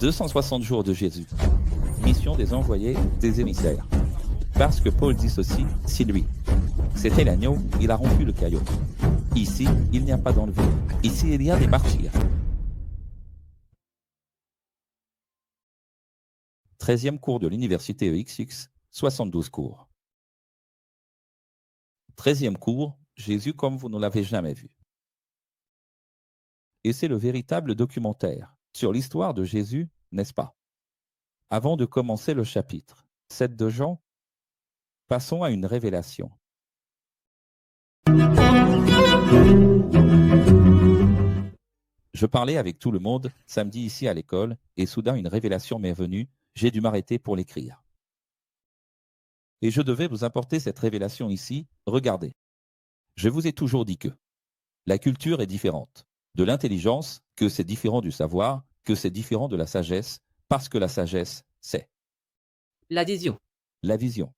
260 jours de Jésus. Mission des envoyés, des émissaires. Parce que Paul dit ceci, si lui, c'était l'agneau, il a rompu le caillot. Ici, il n'y a pas d'enlevé. Ici, il y a des martyrs. 13e cours de l'université EXX, 72 cours. 13e cours, Jésus comme vous ne l'avez jamais vu. Et c'est le véritable documentaire sur l'histoire de Jésus, n'est-ce pas? Avant de commencer le chapitre 7 de Jean, passons à une révélation. Je parlais avec tout le monde samedi ici à l'école et soudain une révélation m'est venue, j'ai dû m'arrêter pour l'écrire. Et je devais vous apporter cette révélation ici, regardez. Je vous ai toujours dit que la culture est différente, de l'intelligence, que c'est différent du savoir, que c'est différent de la sagesse, parce que la sagesse, c'est l'adhésion. La vision.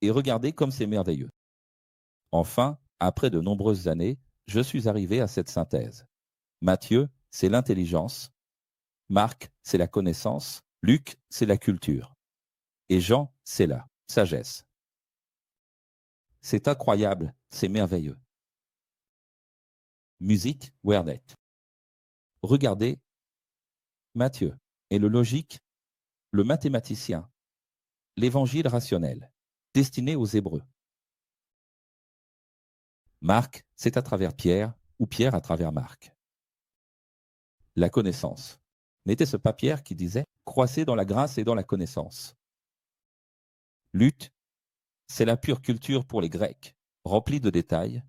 Et regardez comme c'est merveilleux. Enfin, après de nombreuses années, je suis arrivé à cette synthèse. Matthieu, c'est l'intelligence. Marc, c'est la connaissance. Luc, c'est la culture. Et Jean, c'est la sagesse. C'est incroyable, c'est merveilleux. Musique, Wernet. Regardez, Matthieu est le logique, le mathématicien, l'évangile rationnel, destiné aux Hébreux. Marc, c'est à travers Pierre, ou Pierre à travers Marc. La connaissance. N'était-ce pas Pierre qui disait « Croissez dans la grâce et dans la connaissance ». Luc, c'est la pure culture pour les Grecs, remplie de détails,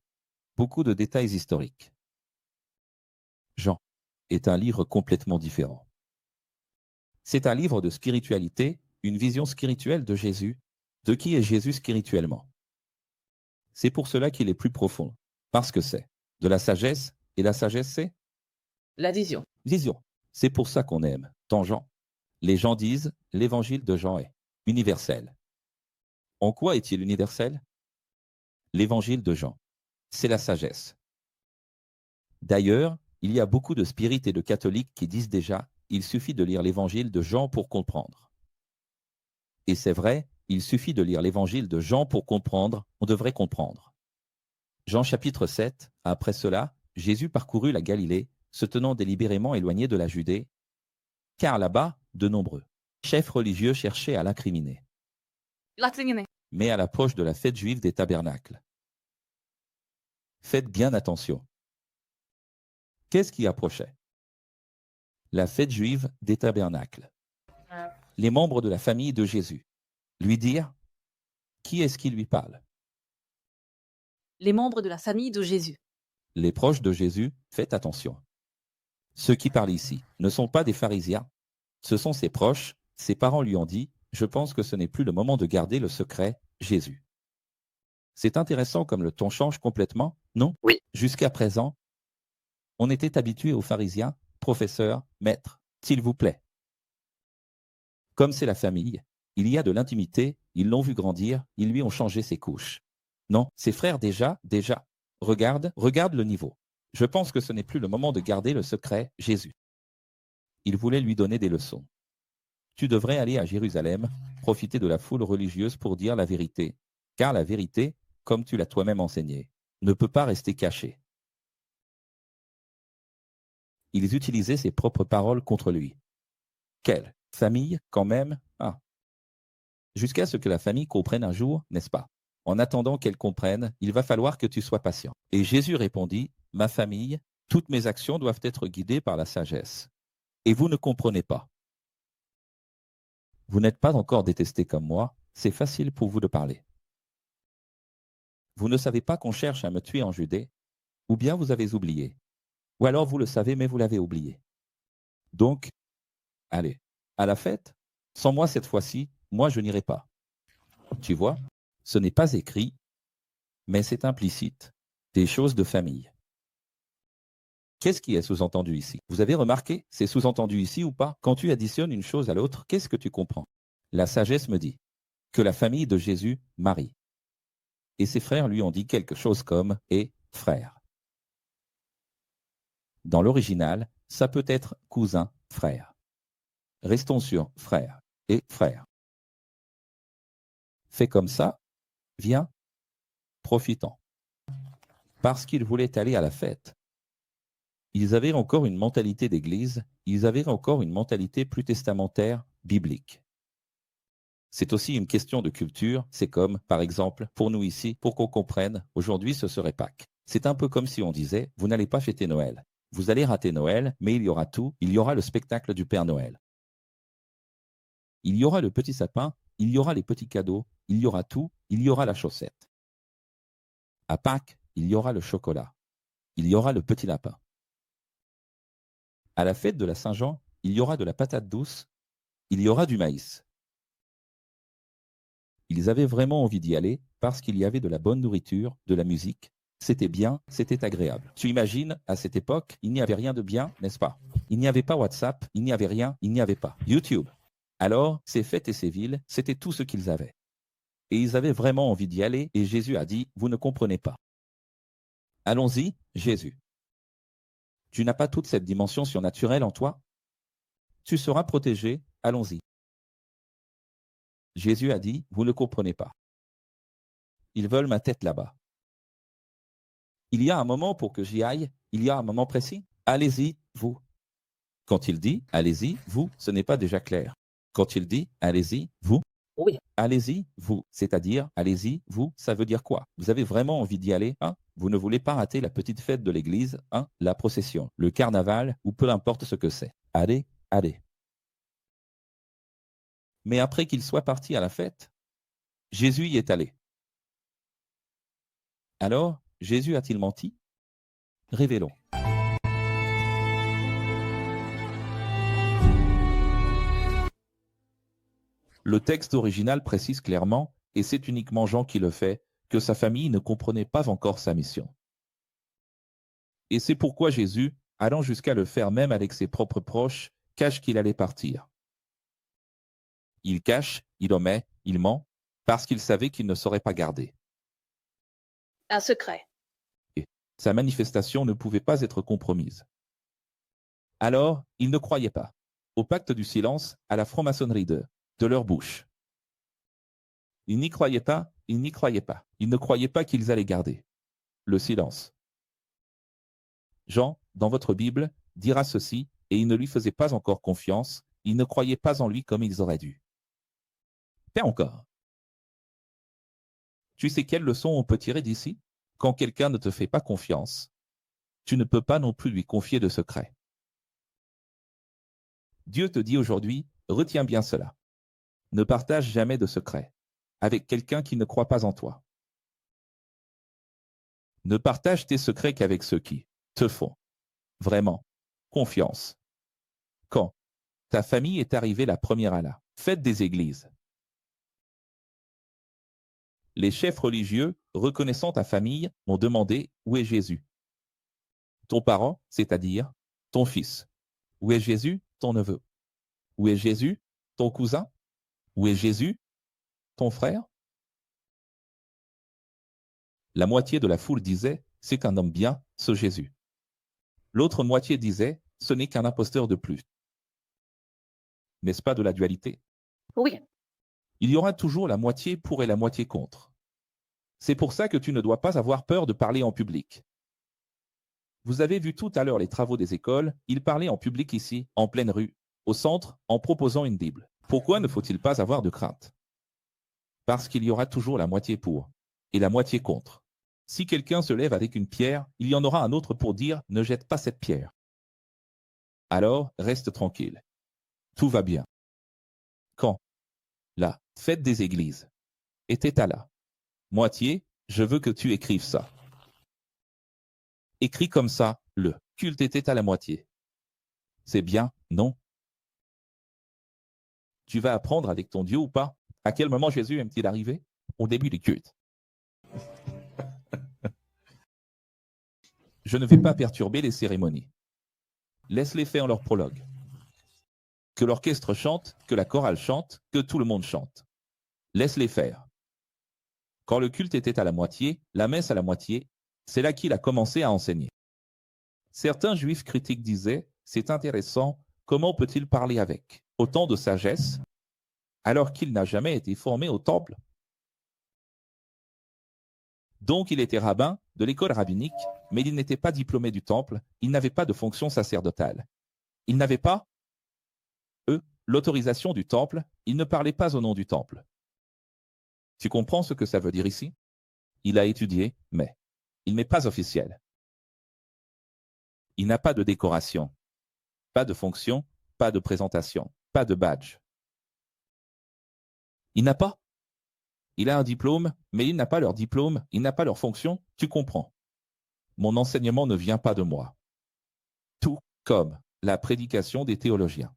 beaucoup de détails historiques. Jean est un livre complètement différent. C'est un livre de spiritualité, une vision spirituelle de Jésus, de qui est Jésus spirituellement. C'est pour cela qu'il est plus profond, parce que c'est de la sagesse, et la sagesse c'est l'adhésion. Vision. C'est pour ça qu'on aime, tant Jean. Les gens disent, l'évangile de Jean est universel. En quoi est-il universel? L'évangile de Jean, c'est la sagesse. D'ailleurs, il y a beaucoup de spirites et de catholiques qui disent déjà, il suffit de lire l'évangile de Jean pour comprendre. Et c'est vrai, il suffit de lire l'évangile de Jean pour comprendre, on devrait comprendre. Jean chapitre 7, après cela, Jésus parcourut la Galilée, se tenant délibérément éloigné de la Judée, car là-bas, de nombreux chefs religieux cherchaient à l'incriminer. Mais à l'approche de la fête juive des tabernacles. Faites bien attention. Qu'est-ce qui approchait? La fête juive des tabernacles. Les membres de la famille de Jésus lui dirent, qui est-ce qui lui parle? Les membres de la famille de Jésus. Les proches de Jésus, faites attention. Ceux qui parlent ici ne sont pas des pharisiens, ce sont ses proches, ses parents lui ont dit, je pense que ce n'est plus le moment de garder le secret, Jésus. C'est intéressant comme le ton change complètement, non? Oui. Jusqu'à présent, on était habitué aux pharisiens, professeurs, maîtres, s'il vous plaît. Comme c'est la famille, il y a de l'intimité, ils l'ont vu grandir, ils lui ont changé ses couches. Non, ses frères déjà, regarde le niveau. Je pense que ce n'est plus le moment de garder le secret, Jésus. Il voulait lui donner des leçons. Tu devrais aller à Jérusalem, profiter de la foule religieuse pour dire la vérité, car la vérité, comme tu l'as toi-même enseigné, ne peut pas rester cachée. Ils utilisaient ses propres paroles contre lui. Quelle famille, quand même, ah. Jusqu'à ce que la famille comprenne un jour, n'est-ce pas? En attendant qu'elle comprenne, il va falloir que tu sois patient. Et Jésus répondit, ma famille, toutes mes actions doivent être guidées par la sagesse. Et vous ne comprenez pas. Vous n'êtes pas encore détesté comme moi, c'est facile pour vous de parler. Vous ne savez pas qu'on cherche à me tuer en Judée, ou bien vous avez oublié, ou alors vous le savez mais vous l'avez oublié. Donc, allez, à la fête, sans moi cette fois-ci, moi je n'irai pas. Tu vois, ce n'est pas écrit, mais c'est implicite, des choses de famille. Qu'est-ce qui est sous-entendu ici? Vous avez remarqué, c'est sous-entendu ici ou pas? Quand tu additionnes une chose à l'autre, qu'est-ce que tu comprends? La sagesse me dit que la famille de Jésus, Marie, et ses frères lui ont dit quelque chose comme « et frère ». Dans l'original, ça peut être cousin, frère. Restons sur frère et frère. Fais comme ça, viens, profitons. Parce qu'ils voulaient aller à la fête. Ils avaient encore une mentalité d'église, ils avaient encore une mentalité plus testamentaire, biblique. C'est aussi une question de culture, c'est comme, par exemple, pour nous ici, pour qu'on comprenne, aujourd'hui ce serait Pâques. C'est un peu comme si on disait, vous n'allez pas fêter Noël. Vous allez rater Noël, mais il y aura tout, il y aura le spectacle du Père Noël. Il y aura le petit sapin, il y aura les petits cadeaux, il y aura tout, il y aura la chaussette. À Pâques, il y aura le chocolat, il y aura le petit lapin. À la fête de la Saint-Jean, il y aura de la patate douce, il y aura du maïs. Ils avaient vraiment envie d'y aller parce qu'il y avait de la bonne nourriture, de la musique. C'était bien, c'était agréable. Tu imagines, à cette époque, il n'y avait rien de bien, n'est-ce pas? Il n'y avait pas WhatsApp, il n'y avait rien, il n'y avait pas YouTube. Alors, ces fêtes et ces villes, c'était tout ce qu'ils avaient. Et ils avaient vraiment envie d'y aller, et Jésus a dit, vous ne comprenez pas. Allons-y, Jésus. Tu n'as pas toute cette dimension surnaturelle en toi? Tu seras protégé, allons-y. Jésus a dit, vous ne comprenez pas. Ils veulent ma tête là-bas. Il y a un moment pour que j'y aille, il y a un moment précis. Allez-y, vous. Quand il dit, allez-y, vous, ce n'est pas déjà clair. Quand il dit, allez-y, vous, Oui. allez-y, vous, c'est-à-dire, allez-y, vous, ça veut dire quoi? Vous avez vraiment envie d'y aller, hein? Vous ne voulez pas rater la petite fête de l'église, hein? La procession, le carnaval, ou peu importe ce que c'est. Allez, allez. Mais après qu'il soit parti à la fête, Jésus y est allé. Alors, Jésus a-t-il menti? Révélons. Le texte original précise clairement, et c'est uniquement Jean qui le fait, que sa famille ne comprenait pas encore sa mission. Et c'est pourquoi Jésus, allant jusqu'à le faire même avec ses propres proches, cache qu'il allait partir. Il cache, il omet, il ment, parce qu'il savait qu'il ne saurait pas garder. Un secret. Et sa manifestation ne pouvait pas être compromise. Alors, il ne croyait pas au pacte du silence, à la franc-maçonnerie de leur bouche. Ils n'y croyaient pas, ils n'y croyaient pas. Ils ne croyaient pas qu'ils allaient garder le silence. Jean, dans votre Bible, dira ceci, et ils ne lui faisaient pas encore confiance, ils ne croyaient pas en lui comme ils auraient dû. Pas encore. Tu sais quelle leçon on peut tirer d'ici? Quand quelqu'un ne te fait pas confiance, tu ne peux pas non plus lui confier de secrets. Dieu te dit aujourd'hui, retiens bien cela. Ne partage jamais de secrets avec quelqu'un qui ne croit pas en toi. Ne partage tes secrets qu'avec ceux qui te font vraiment confiance. Quand ta famille est arrivée la première à la fête des églises, les chefs religieux, reconnaissant ta famille, ont demandé où est Jésus? Ton parent, c'est-à-dire ton fils. Où est Jésus? Ton neveu. Où est Jésus? Ton cousin? Où est Jésus? Ton frère? La moitié de la foule disait, c'est qu'un homme bien, ce Jésus. L'autre moitié disait, ce n'est qu'un imposteur de plus. N'est-ce pas de la dualité? Oui. Il y aura toujours la moitié pour et la moitié contre. C'est pour ça que tu ne dois pas avoir peur de parler en public. Vous avez vu tout à l'heure les travaux des écoles, ils parlaient en public ici, en pleine rue, au centre, en proposant une Bible. Pourquoi ne faut-il pas avoir de crainte? Parce qu'il y aura toujours la moitié pour et la moitié contre. Si quelqu'un se lève avec une pierre, il y en aura un autre pour dire « ne jette pas cette pierre ». Alors, reste tranquille. Tout va bien. Quand la fête des églises était à la moitié, je veux que tu écrives ça. Écris comme ça, le culte était à la moitié. C'est bien, non? Tu vas apprendre avec ton Dieu ou pas? À quel moment Jésus aime-t-il arriver? Au début du culte. Je ne vais pas perturber les cérémonies. Laisse-les faire leur prologue. Que l'orchestre chante, que la chorale chante, que tout le monde chante. Laisse-les faire. Quand le culte était à la moitié, la messe à la moitié, c'est là qu'il a commencé à enseigner. Certains juifs critiques disaient, c'est intéressant, comment peut-il parler avec autant de sagesse, alors qu'il n'a jamais été formé au temple. Donc il était rabbin de l'école rabbinique, mais il n'était pas diplômé du temple, il n'avait pas de fonction sacerdotale. Il n'avait pas, l'autorisation du temple, il ne parlait pas au nom du temple. Tu comprends ce que ça veut dire ici? Il a étudié, mais il n'est pas officiel. Il n'a pas de décoration, pas de fonction, pas de présentation, pas de badge. Il n'a pas. Il a un diplôme, mais il n'a pas leur diplôme, il n'a pas leur fonction, tu comprends. Mon enseignement ne vient pas de moi. Tout comme la prédication des théologiens.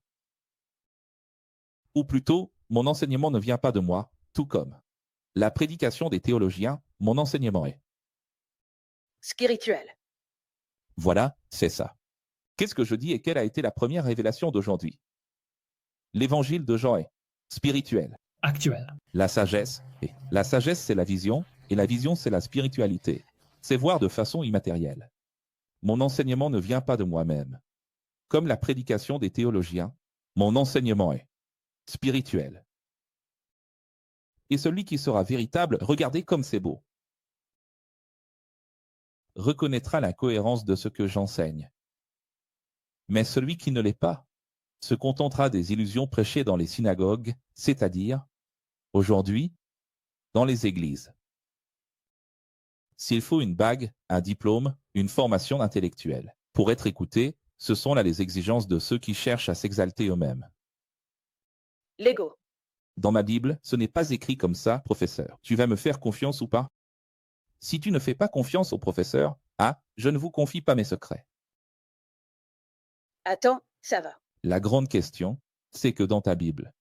Ou plutôt, mon enseignement ne vient pas de moi, tout comme la prédication des théologiens, mon enseignement est spirituel. Voilà, c'est ça. Qu'est-ce que je dis et quelle a été la première révélation d'aujourd'hui? L'évangile de Jean est spirituel. Actuel. La sagesse, c'est la vision, et la vision, c'est la spiritualité. C'est voir de façon immatérielle. Mon enseignement ne vient pas de moi-même. Comme la prédication des théologiens, mon enseignement est spirituel. Et celui qui sera véritable, regardez comme c'est beau, reconnaîtra la cohérence de ce que j'enseigne. Mais celui qui ne l'est pas se contentera des illusions prêchées dans les synagogues, c'est-à-dire, aujourd'hui, dans les églises. S'il faut une bague, un diplôme, une formation intellectuelle, pour être écouté, ce sont là les exigences de ceux qui cherchent à s'exalter eux-mêmes. L'ego. Dans ma Bible, ce n'est pas écrit comme ça, professeur. Tu vas me faire confiance ou pas? Si tu ne fais pas confiance au professeur, je ne vous confie pas mes secrets. Attends, ça va. La grande question, c'est que dans ta Bible,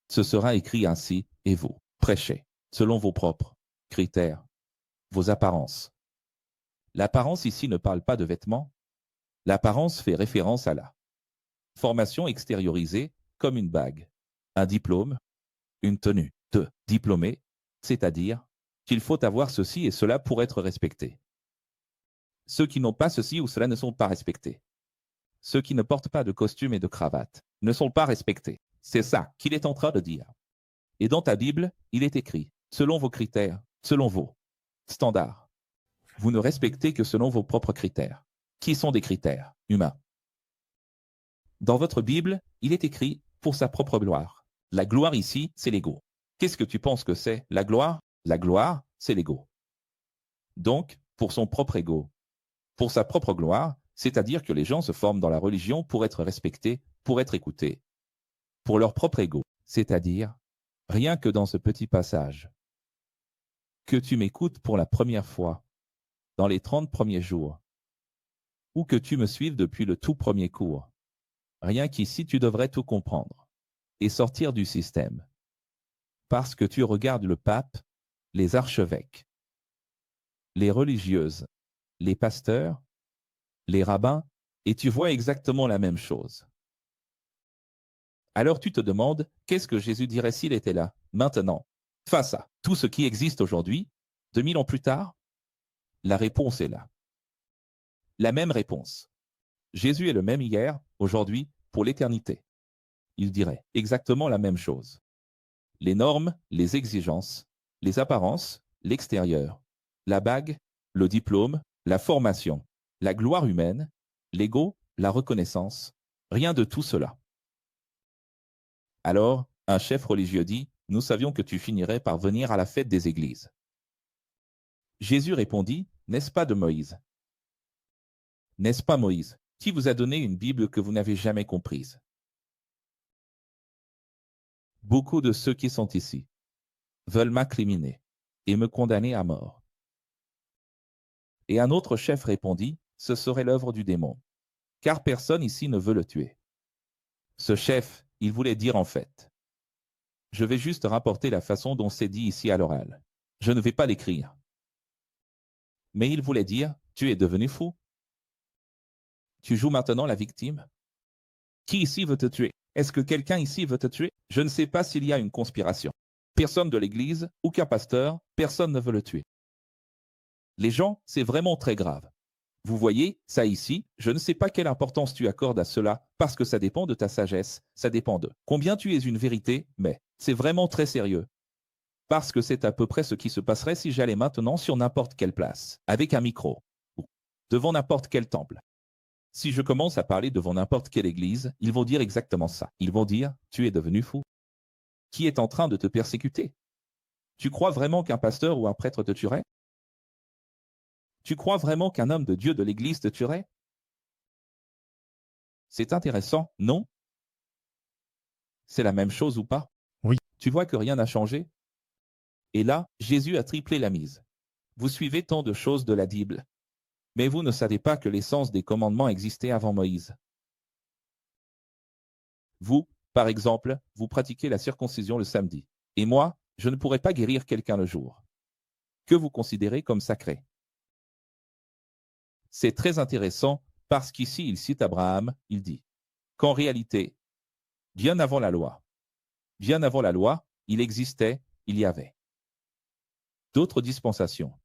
ce sera écrit ainsi, et vous, prêchez, selon vos propres critères, vos apparences. L'apparence ici ne parle pas de vêtements. L'apparence fait référence à la formation extériorisée comme une bague, un diplôme, une tenue de diplômé, c'est-à-dire qu'il faut avoir ceci et cela pour être respecté. Ceux qui n'ont pas ceci ou cela ne sont pas respectés. Ceux qui ne portent pas de costume et de cravate ne sont pas respectés. C'est ça qu'il est en train de dire. Et dans ta Bible, il est écrit, selon vos critères, selon vos standards. Vous ne respectez que selon vos propres critères, qui sont des critères humains. Dans votre Bible, il est écrit pour sa propre gloire. La gloire ici, c'est l'ego. Qu'est-ce que tu penses que c'est, la gloire? La gloire, c'est l'ego. Donc, pour son propre ego, pour sa propre gloire, c'est-à-dire que les gens se forment dans la religion pour être respectés, pour être écoutés. Pour leur propre ego, c'est-à-dire, rien que dans ce petit passage, que tu m'écoutes pour la première fois, dans les 30 premiers jours, ou que tu me suives depuis le tout premier cours, rien qu'ici tu devrais tout comprendre, et sortir du système. Parce que tu regardes le pape, les archevêques, les religieuses, les pasteurs, les rabbins, et tu vois exactement la même chose. Alors tu te demandes, qu'est-ce que Jésus dirait s'il était là, maintenant, face à tout ce qui existe aujourd'hui, 2000 ans plus tard? La réponse est là. La même réponse. Jésus est le même hier, aujourd'hui, pour l'éternité. Il dirait exactement la même chose. Les normes, les exigences, les apparences, l'extérieur, la bague, le diplôme, la formation, la gloire humaine, l'ego, la reconnaissance, rien de tout cela. Alors, un chef religieux dit, « Nous savions que tu finirais par venir à la fête des églises. » Jésus répondit, « N'est-ce pas de Moïse? N'est-ce pas Moïse qui vous a donné une Bible que vous n'avez jamais comprise? » Beaucoup de ceux qui sont ici veulent m'incriminer et me condamner à mort. Et un autre chef répondit, « Ce serait l'œuvre du démon, car personne ici ne veut le tuer. » Ce chef, il voulait dire en fait, je vais juste rapporter la façon dont c'est dit ici à l'oral. Je ne vais pas l'écrire. Mais il voulait dire, tu es devenu fou. Tu joues maintenant la victime. Qui ici veut te tuer? Est-ce que quelqu'un ici veut te tuer? Je ne sais pas s'il y a une conspiration. Personne de l'église, aucun pasteur, personne ne veut le tuer. Les gens, c'est vraiment très grave. Vous voyez, ça ici, je ne sais pas quelle importance tu accordes à cela, parce que ça dépend de ta sagesse, ça dépend de combien tu es une vérité, mais c'est vraiment très sérieux. Parce que c'est à peu près ce qui se passerait si j'allais maintenant sur n'importe quelle place, avec un micro, ou devant n'importe quel temple. Si je commence à parler devant n'importe quelle église, ils vont dire exactement ça. Ils vont dire, tu es devenu fou. Qui est en train de te persécuter? Tu crois vraiment qu'un pasteur ou un prêtre te tuerait? Tu crois vraiment qu'un homme de Dieu de l'église te tuerait? C'est intéressant, non? C'est la même chose ou pas? Oui. Tu vois que rien n'a changé? Et là, Jésus a triplé la mise. Vous suivez tant de choses de la Bible, mais vous ne savez pas que l'essence des commandements existait avant Moïse. Vous, par exemple, vous pratiquez la circoncision le samedi. Et moi, je ne pourrais pas guérir quelqu'un le jour, que vous considérez comme sacré. C'est très intéressant parce qu'ici, il cite Abraham, il dit qu'en réalité, bien avant la loi, il existait, il y avait d'autres dispensations.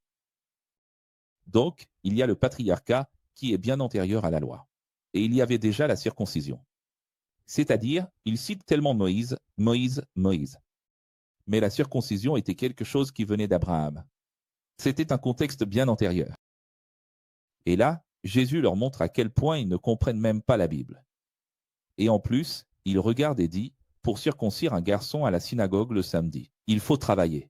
Donc, il y a le patriarcat qui est bien antérieur à la loi. Et il y avait déjà la circoncision. C'est-à-dire, il cite tellement Moïse, Moïse, Moïse. Mais la circoncision était quelque chose qui venait d'Abraham. C'était un contexte bien antérieur. Et là, Jésus leur montre à quel point ils ne comprennent même pas la Bible. Et en plus, il regarde et dit, pour circoncire un garçon à la synagogue le samedi, il faut travailler.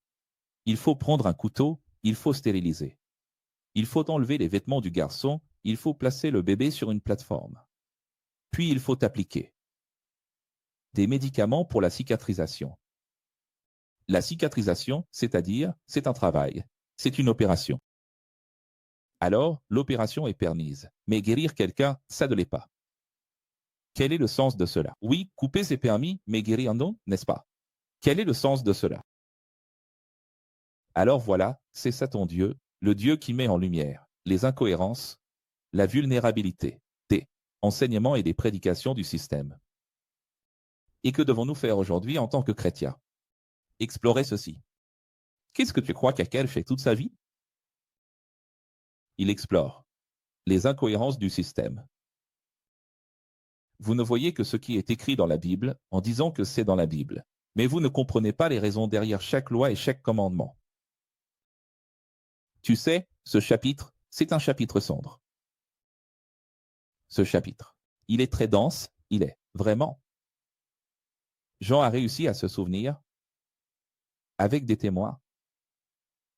Il faut prendre un couteau, il faut stériliser. Il faut enlever les vêtements du garçon, il faut placer le bébé sur une plateforme. Puis il faut appliquer des médicaments pour la cicatrisation. La cicatrisation, c'est-à-dire, c'est un travail, c'est une opération. Alors, l'opération est permise, mais guérir quelqu'un, ça ne l'est pas. Quel est le sens de cela? Oui, couper c'est permis, mais guérir non, n'est-ce pas? Quel est le sens de cela? Alors voilà, c'est ça ton Dieu, le Dieu qui met en lumière les incohérences, la vulnérabilité des enseignements et des prédications du système. Et que devons-nous faire aujourd'hui en tant que chrétiens? Explorer ceci. Qu'est-ce que tu crois qu'Akel fait toute sa vie? Il explore les incohérences du système. Vous ne voyez que ce qui est écrit dans la Bible en disant que c'est dans la Bible, mais vous ne comprenez pas les raisons derrière chaque loi et chaque commandement. Tu sais, ce chapitre, c'est un chapitre sombre. Ce chapitre, il est très dense, il est, vraiment. Jean a réussi à se souvenir, avec des témoins,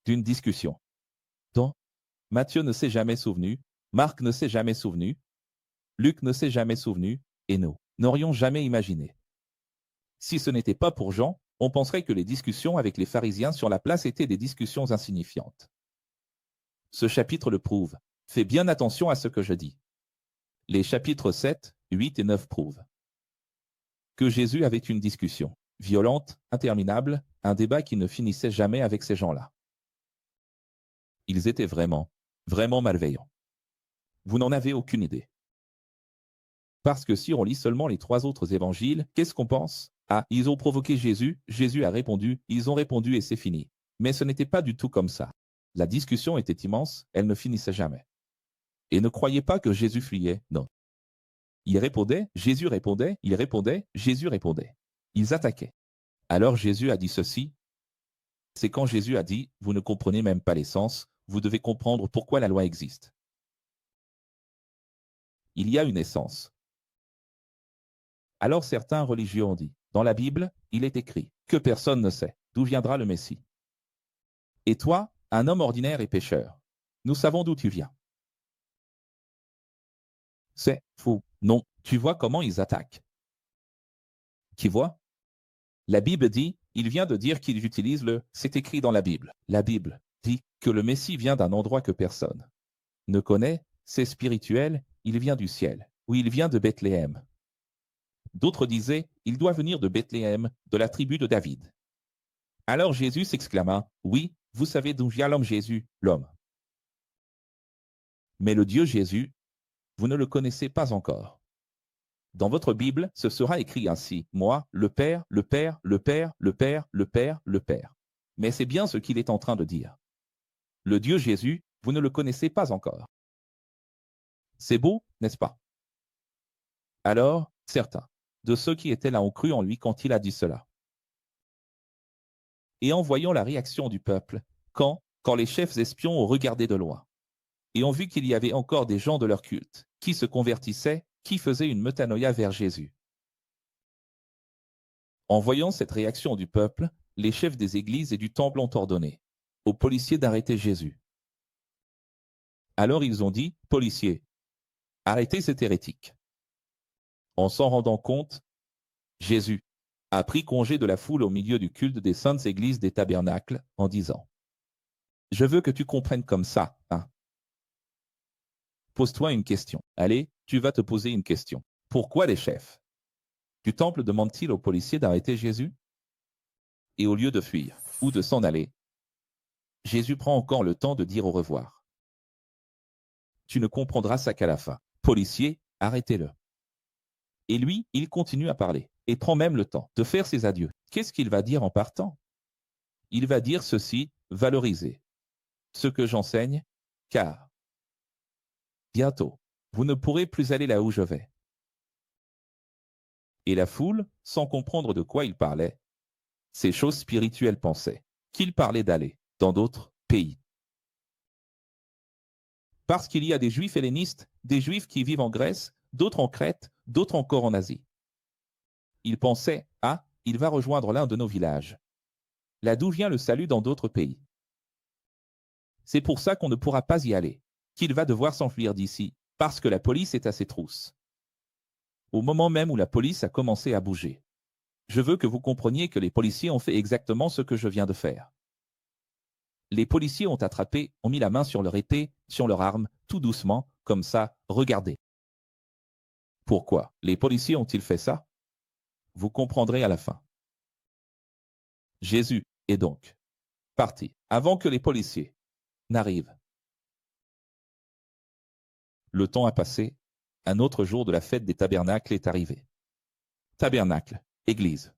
d'une discussion dont Matthieu ne s'est jamais souvenu, Marc ne s'est jamais souvenu, Luc ne s'est jamais souvenu, et nous n'aurions jamais imaginé. Si ce n'était pas pour Jean, on penserait que les discussions avec les pharisiens sur la place étaient des discussions insignifiantes. Ce chapitre le prouve. Fais bien attention à ce que je dis. Les chapitres 7, 8 et 9 prouvent que Jésus avait une discussion violente, interminable, un débat qui ne finissait jamais avec ces gens-là. Ils étaient vraiment, vraiment malveillants. Vous n'en avez aucune idée. Parce que si on lit seulement les 3 autres évangiles, qu'est-ce qu'on pense? Ah, ils ont provoqué Jésus, Jésus a répondu, ils ont répondu et c'est fini. Mais ce n'était pas du tout comme ça. La discussion était immense, elle ne finissait jamais. Et ne croyez pas que Jésus fuyait, non. Il répondait, Jésus répondait, il répondait, Jésus répondait. Ils attaquaient. Alors Jésus a dit ceci. C'est quand Jésus a dit, vous ne comprenez même pas l'essence, vous devez comprendre pourquoi la loi existe. Il y a une essence. Alors certains religieux ont dit, dans la Bible, il est écrit que personne ne sait d'où viendra le Messie. Et toi, un homme ordinaire et pécheur, nous savons d'où tu viens. C'est faux. Non, tu vois comment ils attaquent. Tu vois? La Bible dit, il vient de dire qu'ils utilisent le « c'est écrit dans la Bible ». La Bible dit que le Messie vient d'un endroit que personne ne connaît, c'est spirituel, il vient du ciel, ou il vient de Bethléem. D'autres disaient, il doit venir de Bethléem, de la tribu de David. Alors Jésus s'exclama, oui, vous savez d'où vient l'homme Jésus, l'homme. Mais le Dieu Jésus, vous ne le connaissez pas encore. Dans votre Bible, ce sera écrit ainsi, moi, le Père, le Père, le Père, le Père, le Père, le Père. Mais c'est bien ce qu'il est en train de dire. Le Dieu Jésus, vous ne le connaissez pas encore. C'est beau, n'est-ce pas? Alors, certains de ceux qui étaient là ont cru en lui quand il a dit cela. Et en voyant la réaction du peuple, quand les chefs espions ont regardé de loin, et ont vu qu'il y avait encore des gens de leur culte, qui se convertissaient, qui faisaient une metanoïa vers Jésus. En voyant cette réaction du peuple, les chefs des églises et du temple ont ordonné aux policiers d'arrêter Jésus. Alors ils ont dit, policiers, arrêtez cet hérétique. En s'en rendant compte, Jésus a pris congé de la foule au milieu du culte des saintes églises des tabernacles en disant, je veux que tu comprennes comme ça, hein. Pose-toi une question. Allez, tu vas te poser une question. Pourquoi les chefs du temple demandent-ils aux policiers d'arrêter Jésus? Et au lieu de fuir ou de s'en aller, Jésus prend encore le temps de dire au revoir. Tu ne comprendras ça qu'à la fin. Policiers, arrêtez-le. Et lui, il continue à parler et prend même le temps de faire ses adieux. Qu'est-ce qu'il va dire en partant? Il va dire ceci, valoriser ce que j'enseigne, car bientôt, vous ne pourrez plus aller là où je vais. Et la foule, sans comprendre de quoi il parlait, ces choses spirituelles pensaient qu'il parlait d'aller dans d'autres pays. Parce qu'il y a des juifs hellénistes, des juifs qui vivent en Grèce, d'autres en Crète, d'autres encore en Asie. Ils pensaient, ah, il va rejoindre l'un de nos villages. Là d'où vient le salut dans d'autres pays. C'est pour ça qu'on ne pourra pas y aller, qu'il va devoir s'enfuir d'ici, parce que la police est à ses trousses. Au moment même où la police a commencé à bouger. Je veux que vous compreniez que les policiers ont fait exactement ce que je viens de faire. Les policiers ont attrapé, ont mis la main sur leur épée, sur leur arme, tout doucement, comme ça, regardez. Pourquoi les policiers ont-ils fait ça? Vous comprendrez à la fin. Jésus est donc parti avant que les policiers n'arrivent. Le temps a passé, un autre jour de la fête des tabernacles est arrivé. Tabernacle, église.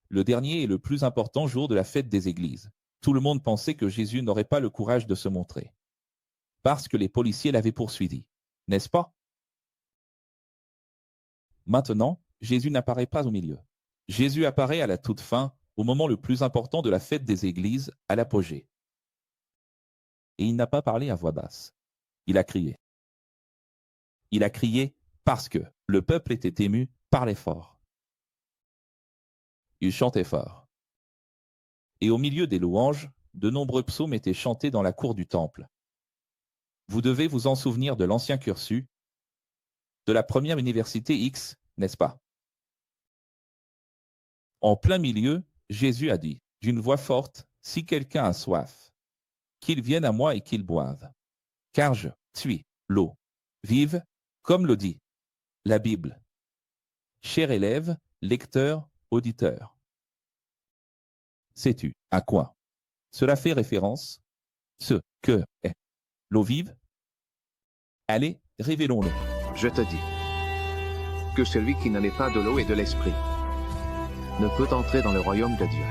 Le dernier et le plus important jour de la fête des églises. Tout le monde pensait que Jésus n'aurait pas le courage de se montrer. Parce que les policiers l'avaient poursuivi, n'est-ce pas? Maintenant, Jésus n'apparaît pas au milieu. Jésus apparaît à la toute fin, au moment le plus important de la fête des églises, à l'apogée. Et il n'a pas parlé à voix basse. Il a crié. Il a crié parce que le peuple était ému par l'effort. Il chantait fort. Et au milieu des louanges, de nombreux psaumes étaient chantés dans la cour du temple. Vous devez vous en souvenir de l'ancien cursus, de la première université X, n'est-ce pas? En plein milieu, Jésus a dit, d'une voix forte, si quelqu'un a soif, qu'il vienne à moi et qu'il boive. Car je suis l'eau vive, comme le dit la Bible. Cher élève, lecteur, auditeur. Sais-tu à quoi cela fait référence? Ce que est l'eau vive? Allez, révélons-le. Je te dis que celui qui n'en est pas de l'eau et de l'esprit ne peut entrer dans le royaume de Dieu.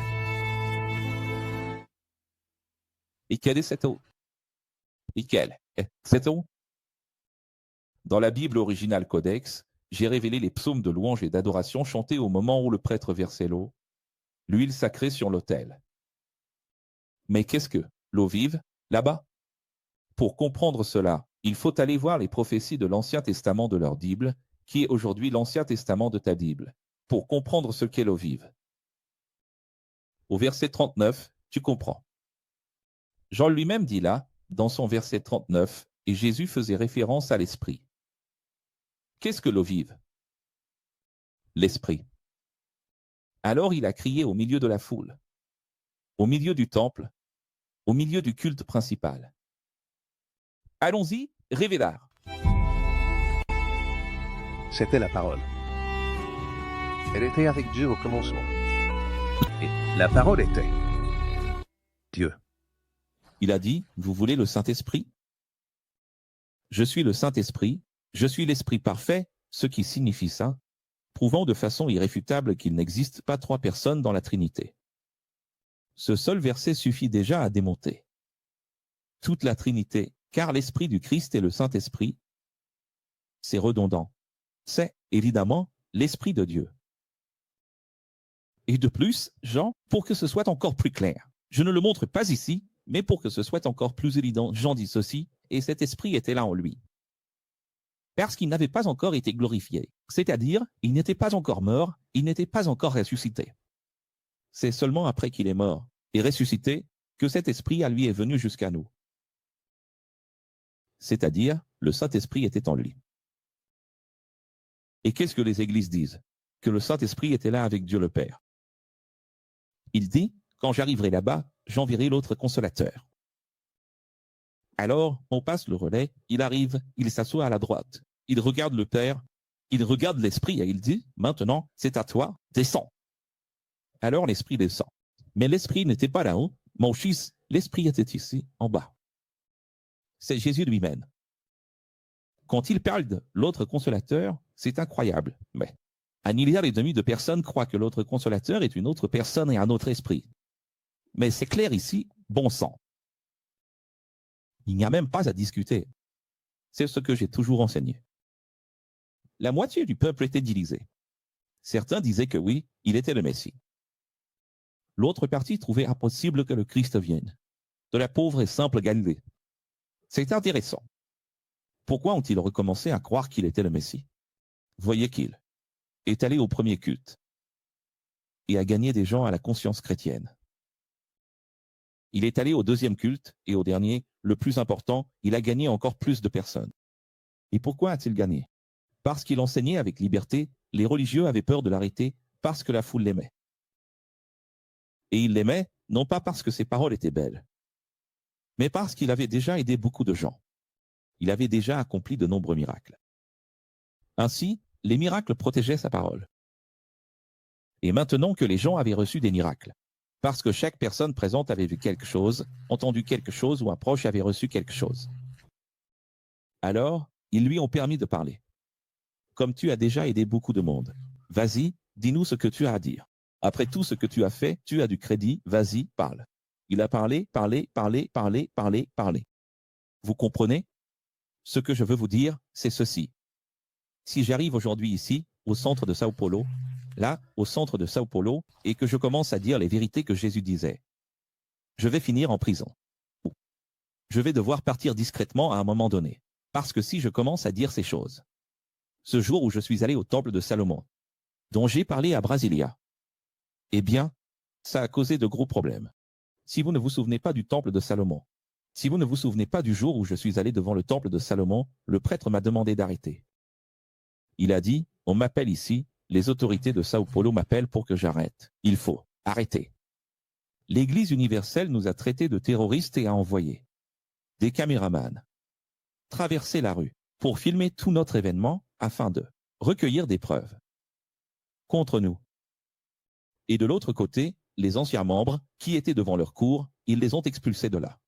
Et quelle est cette eau? Et quelle est cette eau? Dans la Bible originale Codex, j'ai révélé les psaumes de louange et d'adoration chantés au moment où le prêtre versait l'eau, l'huile sacrée sur l'autel. Mais qu'est-ce que l'eau vive, là-bas? Pour comprendre cela, il faut aller voir les prophéties de l'Ancien Testament de leur Bible, qui est aujourd'hui l'Ancien Testament de ta Bible, pour comprendre ce qu'est l'eau vive. Au verset 39, tu comprends. Jean lui-même dit là, dans son verset 39, et Jésus faisait référence à l'Esprit. Qu'est-ce que l'eau vive? L'Esprit. Alors il a crié au milieu de la foule, au milieu du temple, au milieu du culte principal. Allons-y, révélard. C'était la parole. Elle était avec Dieu au commencement. Et la parole était Dieu. Il a dit, vous voulez le Saint-Esprit? Je suis le Saint-Esprit, je suis l'Esprit parfait, ce qui signifie ça, prouvant de façon irréfutable qu'il n'existe pas trois personnes dans la Trinité. Ce seul verset suffit déjà à démonter toute la Trinité, car l'Esprit du Christ est le Saint-Esprit, C'est redondant. C'est, évidemment, l'Esprit de Dieu. Et de plus, Jean, pour que ce soit encore plus clair, je ne le montre pas ici, mais pour que ce soit encore plus évident, Jean dit ceci, et cet Esprit était là en lui. Parce qu'il n'avait pas encore été glorifié, c'est-à-dire, il n'était pas encore mort, il n'était pas encore ressuscité. C'est seulement après qu'il est mort et ressuscité que cet Esprit à lui est venu jusqu'à nous. C'est-à-dire, le Saint-Esprit était en lui. Et qu'est-ce que les églises disent? Que le Saint-Esprit était là avec Dieu le Père. Il dit, quand j'arriverai là-bas, j'enverrai l'autre consolateur. Alors, on passe le relais, il arrive, il s'assoit à la droite, il regarde le Père, il regarde l'Esprit et il dit, maintenant, c'est à toi, descends. Alors l'Esprit descend. Mais l'Esprit n'était pas là-haut, mon fils, l'Esprit était ici, en bas. C'est Jésus lui-même. Quand il parle de l'autre consolateur, c'est incroyable, mais un milliard et demi de personnes croient que l'autre consolateur est une autre personne et un autre esprit. Mais c'est clair ici, bon sang. Il n'y a même pas à discuter. C'est ce que j'ai toujours enseigné. La moitié du peuple était divisée. Certains disaient que oui, il était le Messie. L'autre partie trouvait impossible que le Christ vienne, de la pauvre et simple Galilée. C'est intéressant. Pourquoi ont-ils recommencé à croire qu'il était le Messie? Voyez qu'il est allé au premier culte et a gagné des gens à la conscience chrétienne. Il est allé au deuxième culte et au dernier, le plus important, il a gagné encore plus de personnes. Et pourquoi a-t-il gagné? Parce qu'il enseignait avec liberté, les religieux avaient peur de l'arrêter parce que la foule l'aimait. Et il l'aimait, non pas parce que ses paroles étaient belles, mais parce qu'il avait déjà aidé beaucoup de gens. Il avait déjà accompli de nombreux miracles. Ainsi, les miracles protégeaient sa parole. Et maintenant que les gens avaient reçu des miracles, parce que chaque personne présente avait vu quelque chose, entendu quelque chose ou un proche avait reçu quelque chose. Alors, ils lui ont permis de parler. Comme tu as déjà aidé beaucoup de monde, vas-y, dis-nous ce que tu as à dire. Après tout ce que tu as fait, tu as du crédit, vas-y, parle. Il a parlé. Vous comprenez? Ce que je veux vous dire, c'est ceci. Si j'arrive aujourd'hui ici, au centre de Sao Paulo, là, au centre de Sao Paulo, et que je commence à dire les vérités que Jésus disait, je vais finir en prison. Je vais devoir partir discrètement à un moment donné. Parce que si je commence à dire ces choses, ce jour où je suis allé au temple de Salomon, dont j'ai parlé à Brasilia, eh bien, ça a causé de gros problèmes. Si vous ne vous souvenez pas du temple de Salomon, si vous ne vous souvenez pas du jour où je suis allé devant le temple de Salomon, le prêtre m'a demandé d'arrêter. Il a dit, on m'appelle ici, les autorités de Sao Paulo m'appellent pour que j'arrête. Il faut arrêter. L'Église universelle nous a traités de terroristes et a envoyé des caméramans traverser la rue pour filmer tout notre événement afin de recueillir des preuves contre nous. Et de l'autre côté, les anciens membres qui étaient devant leur cour, ils les ont expulsés de là.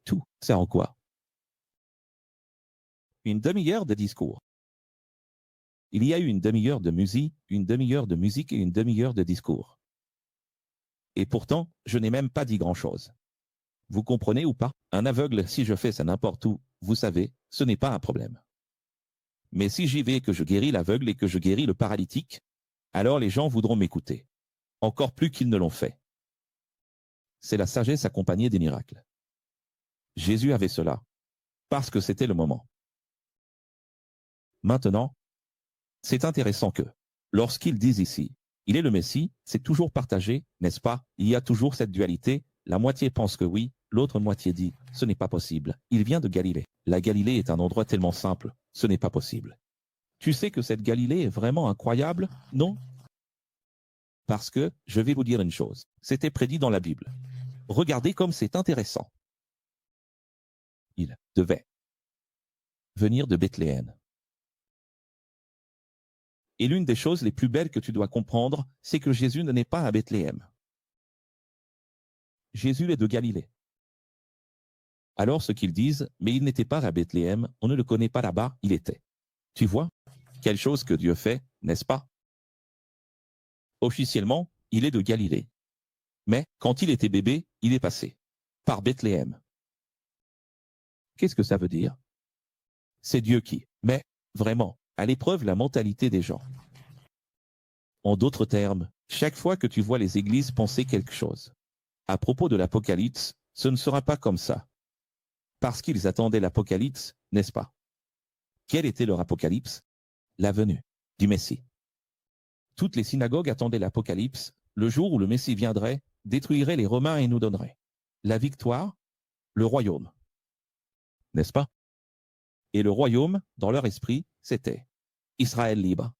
Tout, c'est en quoi? Une demi-heure de discours. Il y a eu une demi-heure de musique et une demi-heure de discours. Et pourtant, je n'ai même pas dit grand-chose. Vous comprenez ou pas? Un aveugle, si je fais ça n'importe où, vous savez, ce n'est pas un problème. Mais si j'y vais et que je guéris l'aveugle et que je guéris le paralytique, alors les gens voudront m'écouter. Encore plus qu'ils ne l'ont fait. C'est la sagesse accompagnée des miracles. Jésus avait cela, parce que c'était le moment. Maintenant, c'est intéressant que, lorsqu'ils disent ici, il est le Messie, c'est toujours partagé, n'est-ce pas? Il y a toujours cette dualité, la moitié pense que oui, l'autre moitié dit, ce n'est pas possible, il vient de Galilée. La Galilée est un endroit tellement simple, ce n'est pas possible. Tu sais que cette Galilée est vraiment incroyable, non? Parce que, je vais vous dire une chose, c'était prédit dans la Bible. Regardez comme c'est intéressant. Il devait venir de Bethléem. Et l'une des choses les plus belles que tu dois comprendre, c'est que Jésus ne naît pas à Bethléem. Jésus est de Galilée. Alors ceux qu'ils disent, mais il n'était pas à Bethléem, on ne le connaît pas là-bas, il était. Tu vois, quelle chose que Dieu fait, n'est-ce pas? Officiellement, il est de Galilée. Mais, quand il était bébé, il est passé par Bethléem. Qu'est-ce que ça veut dire? c'est Dieu qui met vraiment à l'épreuve la mentalité des gens. En d'autres termes, chaque fois que tu vois les églises penser quelque chose à propos de l'Apocalypse, ce ne sera pas comme ça. Parce qu'ils attendaient l'Apocalypse, n'est-ce pas? Quel était leur Apocalypse? La venue du Messie. Toutes les synagogues attendaient l'Apocalypse, le jour où le Messie viendrait, détruirait les Romains et nous donnerait la victoire, le royaume. N'est-ce pas? Et le royaume, dans leur esprit, c'était Israël libre,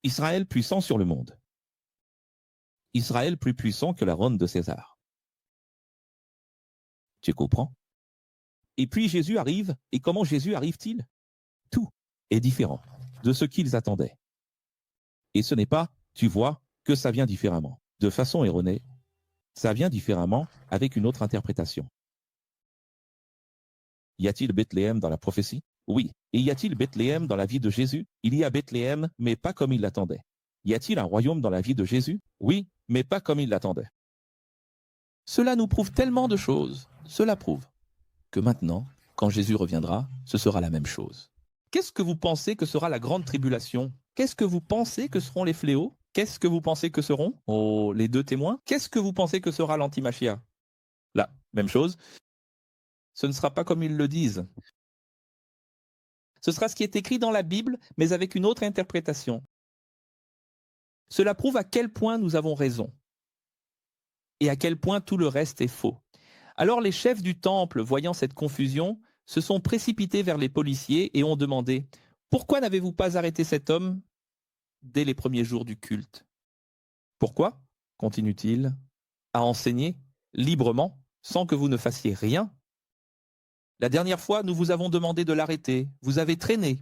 Israël puissant sur le monde, Israël plus puissant que la ronde de César. Tu comprends? Et puis Jésus arrive, et comment Jésus arrive-t-il? Tout est différent de ce qu'ils attendaient. Et ce n'est pas, tu vois, que ça vient différemment, de façon erronée, ça vient différemment avec une autre interprétation. Y a-t-il Bethléem dans la prophétie? Oui. Et y a-t-il Bethléem dans la vie de Jésus? Il y a Bethléem, mais pas comme il l'attendait. Y a-t-il un royaume dans la vie de Jésus? Oui, mais pas comme il l'attendait. Cela nous prouve tellement de choses. Cela prouve que maintenant, quand Jésus reviendra, ce sera la même chose. Qu'est-ce que vous pensez que sera la grande tribulation? Qu'est-ce que vous pensez que seront les fléaux? Qu'est-ce que vous pensez que seront les deux témoins? Qu'est-ce que vous pensez que sera l'antimachia? Là, même chose. Ce ne sera pas comme ils le disent. Ce sera ce qui est écrit dans la Bible, mais avec une autre interprétation. Cela prouve à quel point nous avons raison et à quel point tout le reste est faux. Alors les chefs du temple, voyant cette confusion, se sont précipités vers les policiers et ont demandé « Pourquoi n'avez-vous pas arrêté cet homme dès les premiers jours du culte ?»« Pourquoi, continue-t-il, à enseigner librement sans que vous ne fassiez rien ? La dernière fois, nous vous avons demandé de l'arrêter. Vous avez traîné. »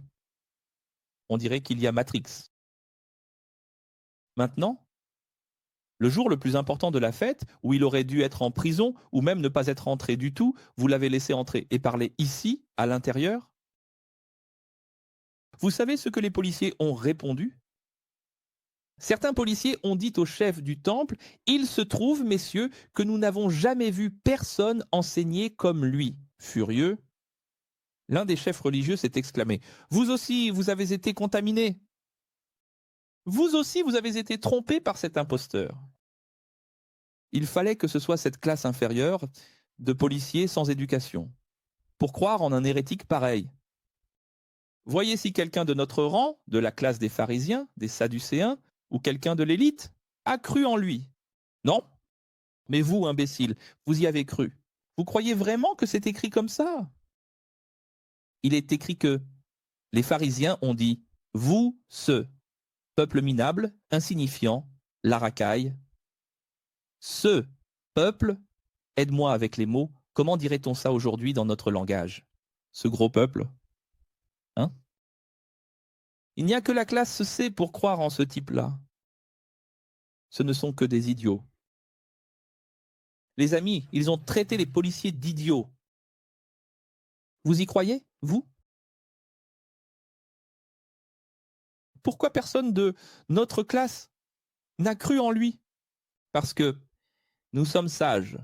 On dirait qu'il y a Matrix. Maintenant, le jour le plus important de la fête, où il aurait dû être en prison, ou même ne pas être entré du tout, vous l'avez laissé entrer et parler ici, à l'intérieur. Vous savez ce que les policiers ont répondu? Certains policiers ont dit au chef du temple « Il se trouve, messieurs, que nous n'avons jamais vu personne enseigner comme lui. » Furieux, l'un des chefs religieux s'est exclamé « Vous aussi, vous avez été contaminé. Vous aussi, vous avez été trompé par cet imposteur. » Il fallait que ce soit cette classe inférieure de policiers sans éducation pour croire en un hérétique pareil. Voyez si quelqu'un de notre rang, de la classe des pharisiens, des sadducéens, ou quelqu'un de l'élite, a cru en lui. Non. Mais vous, imbécile, vous y avez cru. Vous croyez vraiment que c'est écrit comme ça? Il est écrit que les pharisiens ont dit « Vous, ce peuple minable, insignifiant, la racaille. Ce peuple, aide-moi avec les mots, comment dirait-on ça aujourd'hui dans notre langage? Ce gros peuple? Hein? Il n'y a que la classe C pour croire en ce type-là. Ce ne sont que des idiots. Les amis, ils ont traité les policiers d'idiots. Vous y croyez, vous? Pourquoi personne de notre classe n'a cru en lui? Parce que nous sommes sages.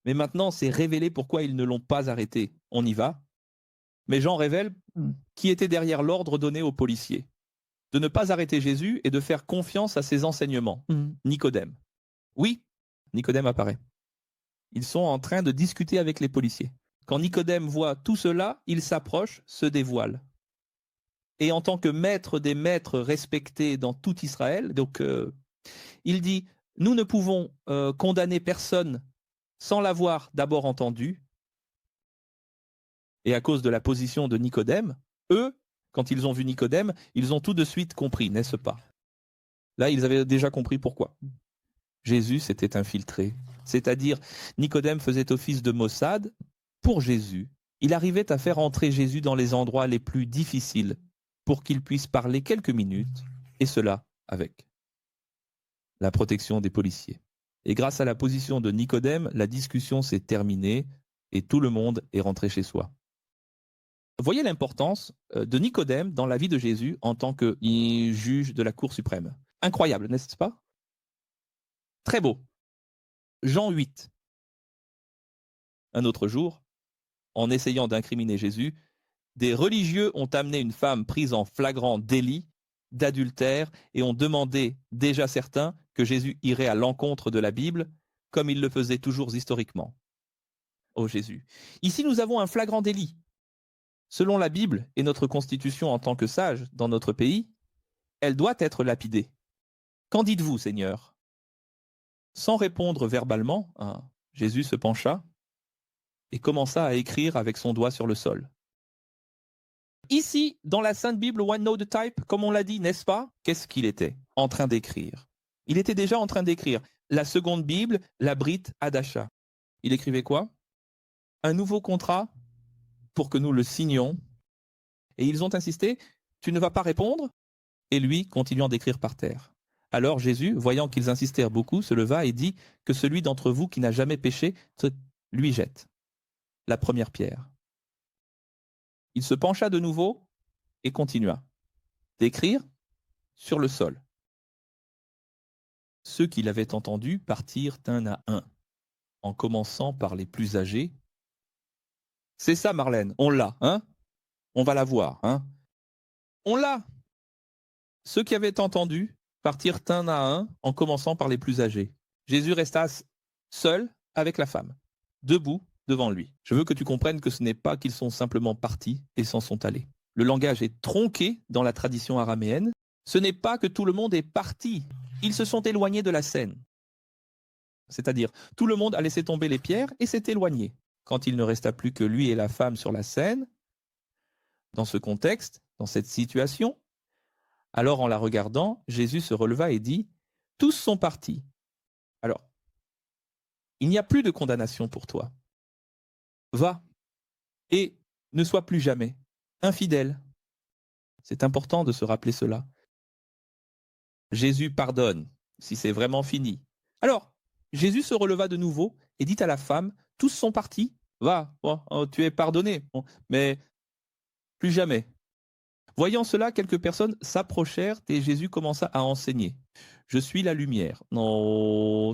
Mais maintenant, c'est révélé pourquoi ils ne l'ont pas arrêté. On y va. Mais Jean révèle qui était derrière l'ordre donné aux policiers de ne pas arrêter Jésus et de faire confiance à ses enseignements. Nicodème. Oui, Nicodème apparaît. Ils sont en train de discuter avec les policiers. Quand Nicodème voit tout cela, il s'approche, se dévoile. Et en tant que maître des maîtres respecté dans tout Israël, donc il dit « Nous ne pouvons condamner personne sans l'avoir d'abord entendu. » Et à cause de la position de Nicodème, eux, quand ils ont vu Nicodème, ils ont tout de suite compris, n'est-ce pas? Là, ils avaient déjà compris pourquoi. Jésus s'était infiltré. C'est-à-dire, Nicodème faisait office de Mossad pour Jésus. Il arrivait à faire entrer Jésus dans les endroits les plus difficiles pour qu'il puisse parler quelques minutes, et cela avec la protection des policiers. Et grâce à la position de Nicodème, la discussion s'est terminée et tout le monde est rentré chez soi. Voyez l'importance de Nicodème dans la vie de Jésus en tant que juge de la Cour suprême. Incroyable, n'est-ce pas? Très beau. Jean 8. Un autre jour, en essayant d'incriminer Jésus, des religieux ont amené une femme prise en flagrant délit d'adultère et ont demandé, déjà certains, que Jésus irait à l'encontre de la Bible, comme il le faisait toujours historiquement. Oh Jésus. Ici, nous avons un flagrant délit. Selon la Bible et notre constitution en tant que sage dans notre pays, elle doit être lapidée. Qu'en dites-vous, Seigneur ? Sans répondre verbalement, Jésus se pencha et commença à écrire avec son doigt sur le sol. Ici, dans la Sainte Bible OneNote Type, comme on l'a dit, n'est-ce pas ? Qu'est-ce qu'il était en train d'écrire ? Il était déjà en train d'écrire la seconde Bible, la Brit Hadasha. Il écrivait quoi ? Un nouveau contrat pour que nous le signions. Et ils ont insisté, tu ne vas pas répondre ? Et lui, continuant d'écrire par terre. Alors Jésus, voyant qu'ils insistèrent beaucoup, se leva et dit que celui d'entre vous qui n'a jamais péché, lui jette la première pierre. Il se pencha de nouveau et continua d'écrire sur le sol. Ceux qui l'avaient entendu partirent un à un, en commençant par les plus âgés. C'est ça, Marlène, on l'a, hein ? On va la voir, hein ? On l'a ! Ceux qui avaient entendu partirent un à un, en commençant par les plus âgés. Jésus resta seul avec la femme, debout devant lui. Je veux que tu comprennes que ce n'est pas qu'ils sont simplement partis et s'en sont allés. Le langage est tronqué dans la tradition araméenne. Ce n'est pas que tout le monde est parti. Ils se sont éloignés de la scène. C'est-à-dire, tout le monde a laissé tomber les pierres et s'est éloigné. Quand il ne resta plus que lui et la femme sur la scène, dans ce contexte, dans cette situation, alors en la regardant, Jésus se releva et dit « Tous sont partis. Alors, il n'y a plus de condamnation pour toi. Va et ne sois plus jamais infidèle. » C'est important de se rappeler cela. Jésus pardonne, si c'est vraiment fini. Alors, Jésus se releva de nouveau et dit à la femme, tous sont partis, va, tu es pardonné, mais plus jamais. Voyant cela, quelques personnes s'approchèrent et Jésus commença à enseigner. Je suis la lumière,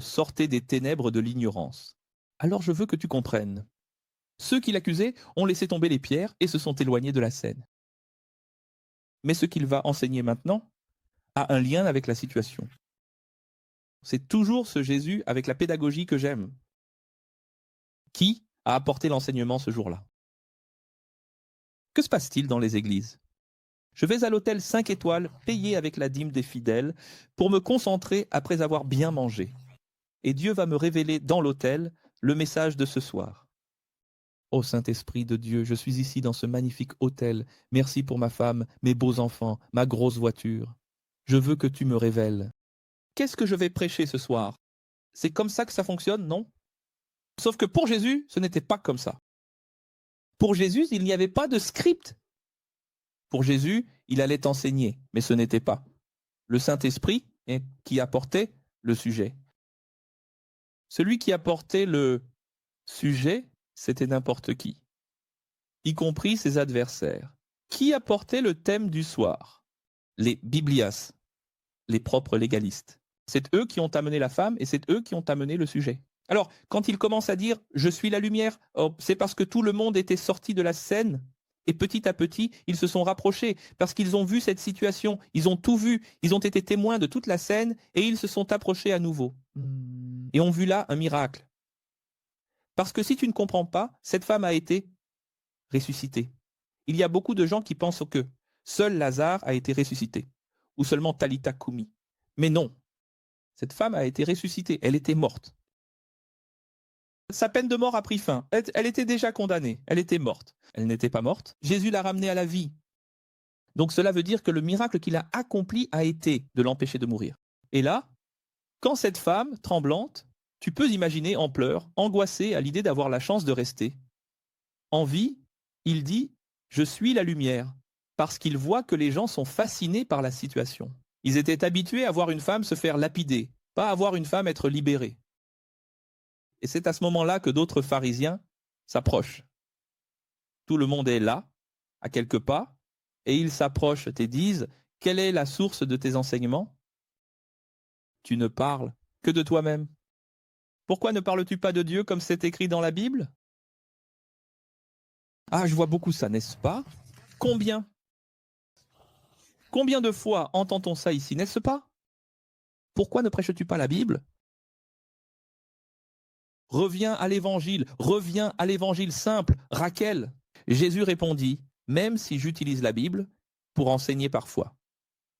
sortez des ténèbres de l'ignorance. Alors je veux que tu comprennes. Ceux qui l'accusaient ont laissé tomber les pierres et se sont éloignés de la scène. Mais ce qu'il va enseigner maintenant a un lien avec la situation. C'est toujours ce Jésus avec la pédagogie que j'aime. Qui a apporté l'enseignement ce jour-là ? Que se passe-t-il dans les églises ? Je vais à l'hôtel 5 étoiles, payé avec la dîme des fidèles, pour me concentrer après avoir bien mangé. Et Dieu va me révéler dans l'hôtel le message de ce soir. Ô Saint-Esprit de Dieu, je suis ici dans ce magnifique hôtel. Merci pour ma femme, mes beaux enfants, ma grosse voiture. Je veux que tu me révèles. Qu'est-ce que je vais prêcher ce soir ? C'est comme ça que ça fonctionne, non ? Sauf que pour Jésus, ce n'était pas comme ça. Pour Jésus, il n'y avait pas de script. Pour Jésus, il allait enseigner, mais ce n'était pas le Saint-Esprit qui apportait le sujet. Celui qui apportait le sujet, c'était n'importe qui, y compris ses adversaires. Qui apportait le thème du soir ? Les biblias, les propres légalistes. C'est eux qui ont amené la femme et c'est eux qui ont amené le sujet. Alors, quand il commence à dire « je suis la lumière », c'est parce que tout le monde était sorti de la scène et petit à petit, ils se sont rapprochés parce qu'ils ont vu cette situation, ils ont tout vu, ils ont été témoins de toute la scène et ils se sont approchés à nouveau. Et ont vu là un miracle. Parce que si tu ne comprends pas, cette femme a été ressuscitée. Il y a beaucoup de gens qui pensent que seul Lazare a été ressuscité ou seulement Talitha Koumi. Mais non, cette femme a été ressuscitée, elle était morte. Sa peine de mort a pris fin. Elle était déjà condamnée. Elle était morte. Elle n'était pas morte. Jésus l'a ramenée à la vie. Donc cela veut dire que le miracle qu'il a accompli a été de l'empêcher de mourir. Et là, quand cette femme, tremblante, tu peux imaginer en pleurs, angoissée à l'idée d'avoir la chance de rester. En vie, il dit « Je suis la lumière » parce qu'il voit que les gens sont fascinés par la situation. Ils étaient habitués à voir une femme se faire lapider, pas à voir une femme être libérée. Et c'est à ce moment-là que d'autres pharisiens s'approchent. Tout le monde est là, à quelques pas, et ils s'approchent et disent « Quelle est la source de tes enseignements ? Tu ne parles que de toi-même. Pourquoi ne parles-tu pas de Dieu comme c'est écrit dans la Bible ?» Ah, je vois beaucoup ça, n'est-ce pas ? Combien de fois entend-on ça ici, n'est-ce pas? Pourquoi ne prêches-tu pas la Bible? Reviens à l'évangile simple, Rachel. Jésus répondit, même si j'utilise la Bible pour enseigner parfois,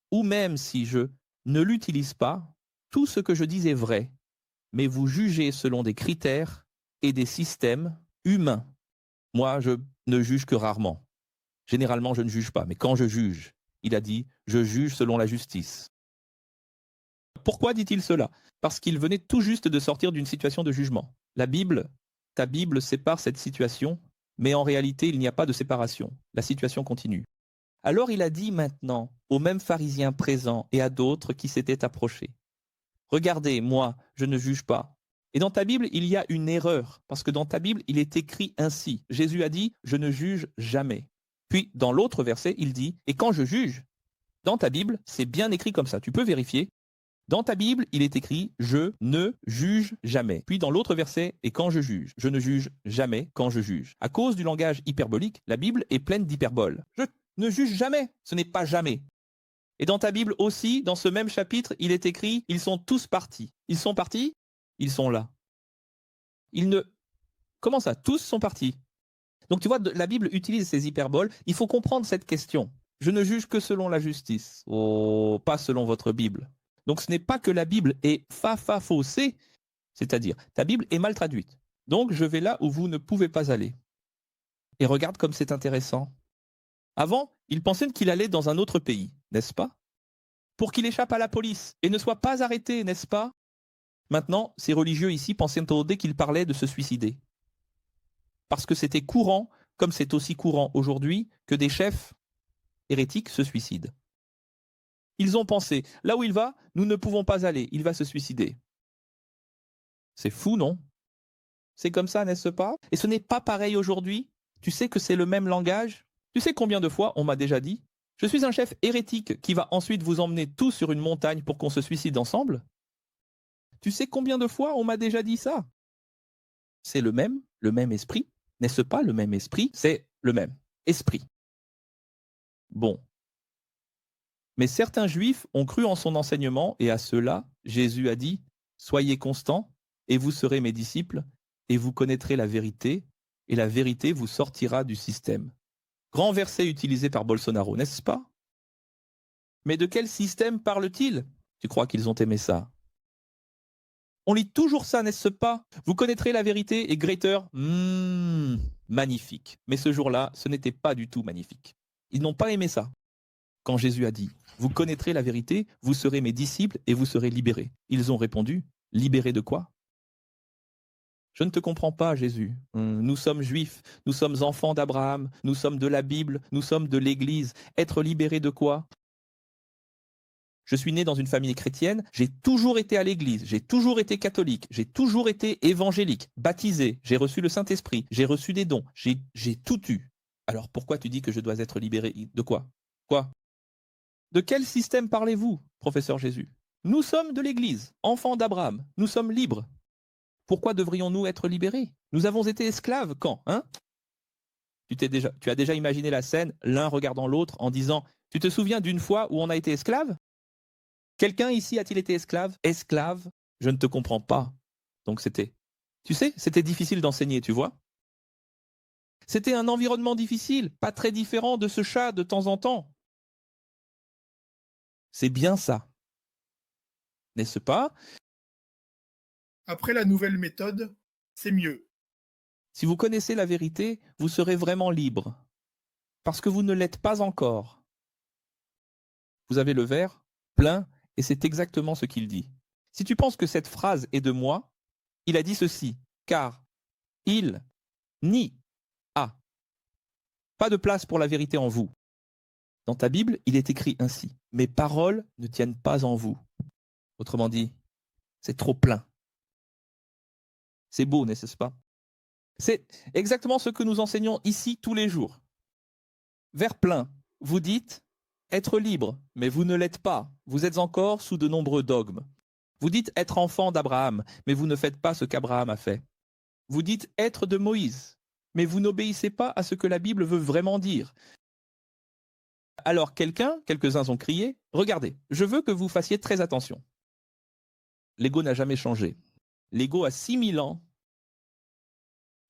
ou même si je ne l'utilise pas, tout ce que je dis est vrai, mais vous jugez selon des critères et des systèmes humains. Moi, je ne juge que rarement. Généralement, je ne juge pas, mais quand je juge, il a dit, je juge selon la justice. Pourquoi dit-il cela? Parce qu'il venait tout juste de sortir d'une situation de jugement. La Bible, ta Bible sépare cette situation, mais en réalité, il n'y a pas de séparation. La situation continue. Alors il a dit maintenant aux mêmes pharisiens présents et à d'autres qui s'étaient approchés, regardez, moi, je ne juge pas. Et dans ta Bible, il y a une erreur, parce que dans ta Bible, il est écrit ainsi. Jésus a dit, je ne juge jamais. Puis, dans l'autre verset, il dit, et quand je juge, dans ta Bible, c'est bien écrit comme ça, tu peux vérifier. Dans ta Bible, il est écrit, je ne juge jamais. Puis dans l'autre verset, et quand je juge, je ne juge jamais quand je juge. À cause du langage hyperbolique, la Bible est pleine d'hyperboles. Je ne juge jamais, ce n'est pas jamais. Et dans ta Bible aussi, dans ce même chapitre, il est écrit, ils sont tous partis. Ils sont partis, ils sont là. Comment ça? Tous sont partis. Donc tu vois, la Bible utilise ces hyperboles. Il faut comprendre cette question. Je ne juge que selon la justice. Oh, pas selon votre Bible. Donc ce n'est pas que la Bible est faussée, c'est-à-dire ta Bible est mal traduite. Donc je vais là où vous ne pouvez pas aller. Et regarde comme c'est intéressant. Avant, il pensait qu'il allait dans un autre pays, n'est-ce pas? Pour qu'il échappe à la police et ne soit pas arrêté, n'est-ce pas? Maintenant, ces religieux ici pensaient dès qu'il parlait de se suicider. Parce que c'était courant, comme c'est aussi courant aujourd'hui, que des chefs hérétiques se suicident. Ils ont pensé, là où il va, nous ne pouvons pas aller, il va se suicider. C'est fou, non? C'est comme ça, n'est-ce pas? Et ce n'est pas pareil aujourd'hui. Tu sais que c'est le même langage? Tu sais combien de fois on m'a déjà dit, je suis un chef hérétique qui va ensuite vous emmener tous sur une montagne pour qu'on se suicide ensemble? Tu sais combien de fois on m'a déjà dit ça? C'est le même esprit. N'est-ce pas le même esprit? C'est le même esprit. Bon. Mais certains Juifs ont cru en son enseignement et à ceux-là, Jésus a dit, soyez constants et vous serez mes disciples et vous connaîtrez la vérité et la vérité vous sortira du système. Grand verset utilisé par Bolsonaro, n'est-ce pas? Mais de quel système parle-t-il? Tu crois qu'ils ont aimé ça? On lit toujours ça, n'est-ce pas? Vous connaîtrez la vérité et Greater, magnifique. Mais ce jour-là, ce n'était pas du tout magnifique. Ils n'ont pas aimé ça. Quand Jésus a dit, vous connaîtrez la vérité, vous serez mes disciples et vous serez libérés. Ils ont répondu, libérés de quoi? Je ne te comprends pas, Jésus. Nous sommes juifs, nous sommes enfants d'Abraham, nous sommes de la Bible, nous sommes de l'Église. Être libérés de quoi? Je suis né dans une famille chrétienne, j'ai toujours été à l'église, j'ai toujours été catholique, j'ai toujours été évangélique, baptisé, j'ai reçu le Saint-Esprit, j'ai reçu des dons, j'ai tout eu. Alors pourquoi tu dis que je dois être libéré? De quoi? Quoi? De quel système parlez-vous, professeur Jésus? Nous sommes de l'église, enfants d'Abraham, nous sommes libres. Pourquoi devrions-nous être libérés? Nous avons été esclaves quand, hein? Tu as déjà imaginé la scène, l'un regardant l'autre en disant, tu te souviens d'une fois où on a été esclave? Quelqu'un ici a-t-il été esclave? Esclave? Je ne te comprends pas. Donc c'était difficile d'enseigner, tu vois. C'était un environnement difficile, pas très différent de ce chat de temps en temps. C'est bien ça. N'est-ce pas? Après la nouvelle méthode, c'est mieux. Si vous connaissez la vérité, vous serez vraiment libre. Parce que vous ne l'êtes pas encore. Vous avez le verre plein. Et c'est exactement ce qu'il dit. Si tu penses que cette phrase est de moi, il a dit ceci, car il n'y a pas de place pour la vérité en vous. Dans ta Bible, il est écrit ainsi, mes paroles ne tiennent pas en vous. Autrement dit, c'est trop plein. C'est beau, n'est-ce pas? C'est exactement ce que nous enseignons ici tous les jours. Vers plein, vous dites être libre, mais vous ne l'êtes pas. Vous êtes encore sous de nombreux dogmes. Vous dites être enfant d'Abraham, mais vous ne faites pas ce qu'Abraham a fait. Vous dites être de Moïse, mais vous n'obéissez pas à ce que la Bible veut vraiment dire. Alors quelques-uns ont crié, « Regardez, je veux que vous fassiez très attention. » L'ego n'a jamais changé. L'ego a 6000 ans.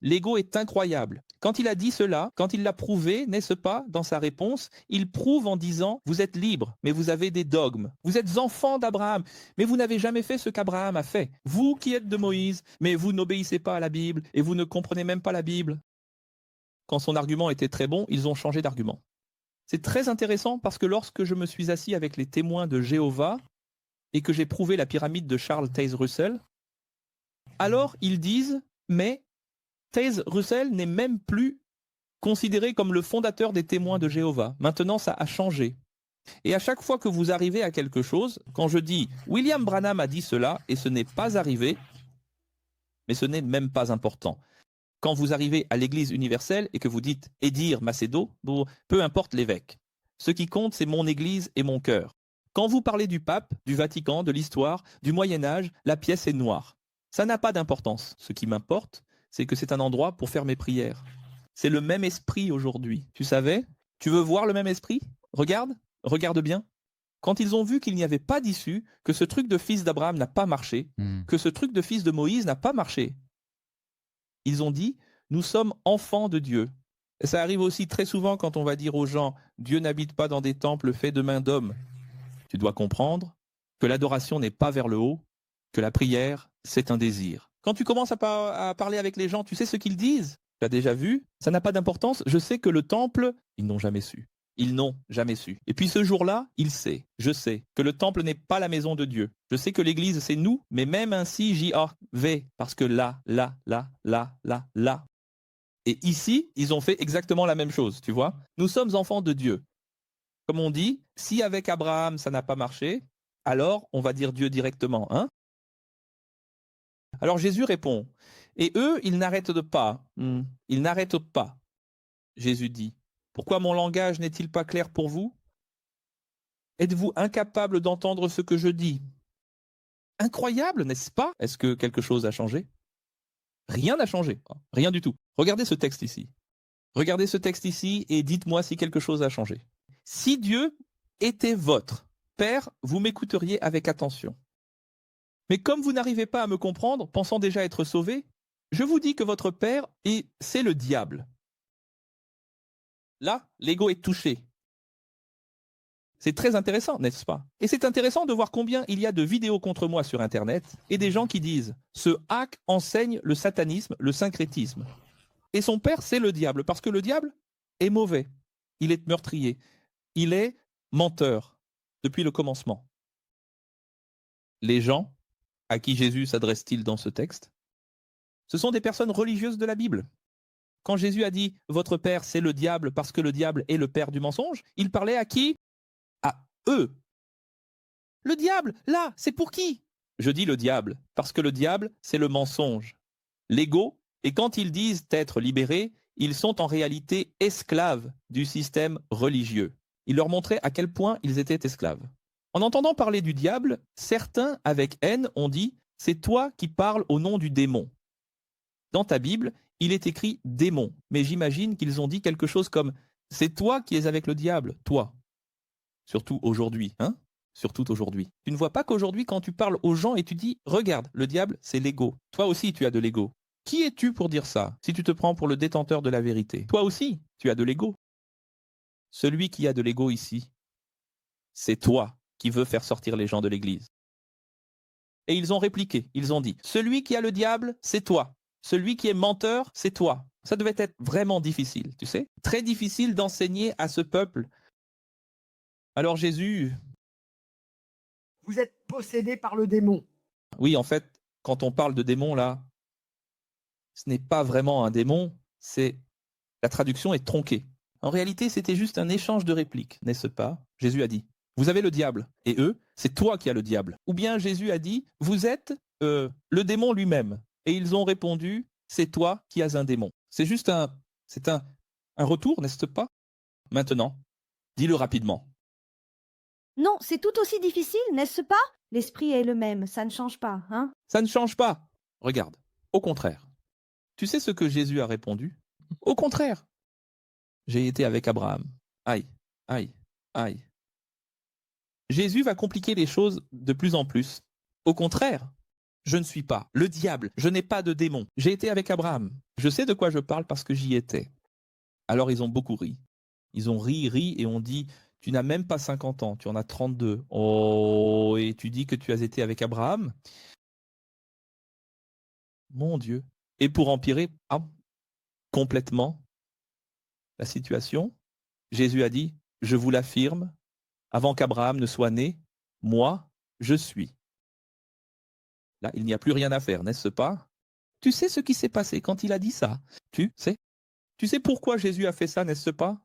L'ego est incroyable. Quand il a dit cela, quand il l'a prouvé, n'est-ce pas, dans sa réponse, il prouve en disant « Vous êtes libres, mais vous avez des dogmes. Vous êtes enfants d'Abraham, mais vous n'avez jamais fait ce qu'Abraham a fait. Vous qui êtes de Moïse, mais vous n'obéissez pas à la Bible et vous ne comprenez même pas la Bible. » Quand son argument était très bon, ils ont changé d'argument. C'est très intéressant parce que lorsque je me suis assis avec les témoins de Jéhovah et que j'ai prouvé la pyramide de Charles Taze Russell, alors ils disent « Mais Taze Russell n'est même plus considéré comme le fondateur des témoins de Jéhovah. Maintenant, ça a changé. » Et à chaque fois que vous arrivez à quelque chose, quand je dis « William Branham a dit cela et ce n'est pas arrivé », mais ce n'est même pas important. Quand vous arrivez à l'Église universelle et que vous dites « Edir Macedo », peu importe l'évêque. Ce qui compte, c'est mon Église et mon cœur. Quand vous parlez du pape, du Vatican, de l'histoire, du Moyen-Âge, la pièce est noire. Ça n'a pas d'importance. Ce qui m'importe, c'est que c'est un endroit pour faire mes prières. C'est le même esprit aujourd'hui. Tu savais? Tu veux voir le même esprit? Regarde bien. Quand ils ont vu qu'il n'y avait pas d'issue, que ce truc de fils d'Abraham n'a pas marché, que ce truc de fils de Moïse n'a pas marché, ils ont dit, nous sommes enfants de Dieu. Et ça arrive aussi très souvent quand on va dire aux gens, Dieu n'habite pas dans des temples faits de mains d'hommes. Tu dois comprendre que l'adoration n'est pas vers le haut, que la prière, c'est un désir. Quand tu commences à parler avec les gens, tu sais ce qu'ils disent? Tu as déjà vu? Ça n'a pas d'importance. Je sais que le temple, ils n'ont jamais su. Ils n'ont jamais su. Et puis ce jour-là, je sais que le temple n'est pas la maison de Dieu. Je sais que l'église, c'est nous, mais même ainsi, j'y vais. Parce que là. Et ici, ils ont fait exactement la même chose, tu vois. Nous sommes enfants de Dieu. Comme on dit, si avec Abraham, ça n'a pas marché, alors on va dire Dieu directement, hein? Alors Jésus répond, et eux, ils n'arrêtent pas. Ils n'arrêtent pas. Jésus dit, pourquoi mon langage n'est-il pas clair pour vous? Êtes-vous incapable d'entendre ce que je dis? Incroyable, n'est-ce pas? Est-ce que quelque chose a changé? Rien n'a changé, rien du tout. Regardez ce texte ici. Regardez ce texte ici et dites-moi si quelque chose a changé. Si Dieu était votre Père, vous m'écouteriez avec attention. Mais comme vous n'arrivez pas à me comprendre, pensant déjà être sauvé, je vous dis que votre Père, c'est le diable. Là, l'ego est touché. C'est très intéressant, n'est-ce pas? Et c'est intéressant de voir combien il y a de vidéos contre moi sur Internet et des gens qui disent « Ce hack enseigne le satanisme, le syncrétisme. » Et son père, c'est le diable, parce que le diable est mauvais. Il est meurtrier. Il est menteur depuis le commencement. Les gens à qui Jésus s'adresse-t-il dans ce texte? Ce sont des personnes religieuses de la Bible. Quand Jésus a dit « Votre père, c'est le diable parce que le diable est le père du mensonge », il parlait à qui? À eux. Le diable, là, c'est pour qui? Je dis le diable, parce que le diable, c'est le mensonge. L'ego, et quand ils disent être libérés, ils sont en réalité esclaves du système religieux. Il leur montrait à quel point ils étaient esclaves. En entendant parler du diable, certains, avec haine, ont dit « C'est toi qui parles au nom du démon ». Dans ta Bible, il est écrit « démon », mais j'imagine qu'ils ont dit quelque chose comme « C'est toi qui es avec le diable, toi ». Surtout aujourd'hui, hein? Surtout aujourd'hui. Tu ne vois pas qu'aujourd'hui, quand tu parles aux gens et tu dis « Regarde, le diable, c'est l'ego. Toi aussi, tu as de l'ego. » Qui es-tu pour dire ça, si tu te prends pour le détenteur de la vérité? Toi aussi, tu as de l'ego. Celui qui a de l'ego ici, c'est toi qui veux faire sortir les gens de l'église. Et ils ont répliqué, ils ont dit, celui qui a le diable, c'est toi. Celui qui est menteur, c'est toi. Ça devait être vraiment difficile, tu sais. Très difficile d'enseigner à ce peuple. Alors Jésus... Vous êtes possédé par le démon. Oui, en fait, quand on parle de démon, là, ce n'est pas vraiment un démon, c'est... La traduction est tronquée. En réalité, c'était juste un échange de répliques, n'est-ce pas? Jésus a dit, vous avez le diable, et eux, c'est toi qui as le diable. Ou bien Jésus a dit, vous êtes le démon lui-même. Et ils ont répondu, c'est toi qui as un démon. C'est juste un retour, n'est-ce pas? Maintenant, dis-le rapidement. Non, c'est tout aussi difficile, n'est-ce pas? L'esprit est le même, ça ne change pas, hein? Ça ne change pas. Regarde, au contraire. Tu sais ce que Jésus a répondu? Au contraire. J'ai été avec Abraham. Aïe, aïe. Aïe. Jésus va compliquer les choses de plus en plus. Au contraire, je ne suis pas le diable, je n'ai pas de démon. J'ai été avec Abraham. Je sais de quoi je parle parce que j'y étais. Alors ils ont beaucoup ri. Ils ont ri et ont dit, tu n'as même pas 50 ans, tu en as 32. Oh, et tu dis que tu as été avec Abraham? Mon Dieu. Et pour empirer complètement la situation, Jésus a dit, je vous l'affirme, avant qu'Abraham ne soit né, moi, je suis. Là, il n'y a plus rien à faire, n'est-ce pas? Tu sais ce qui s'est passé quand il a dit ça? Tu sais pourquoi Jésus a fait ça, n'est-ce pas?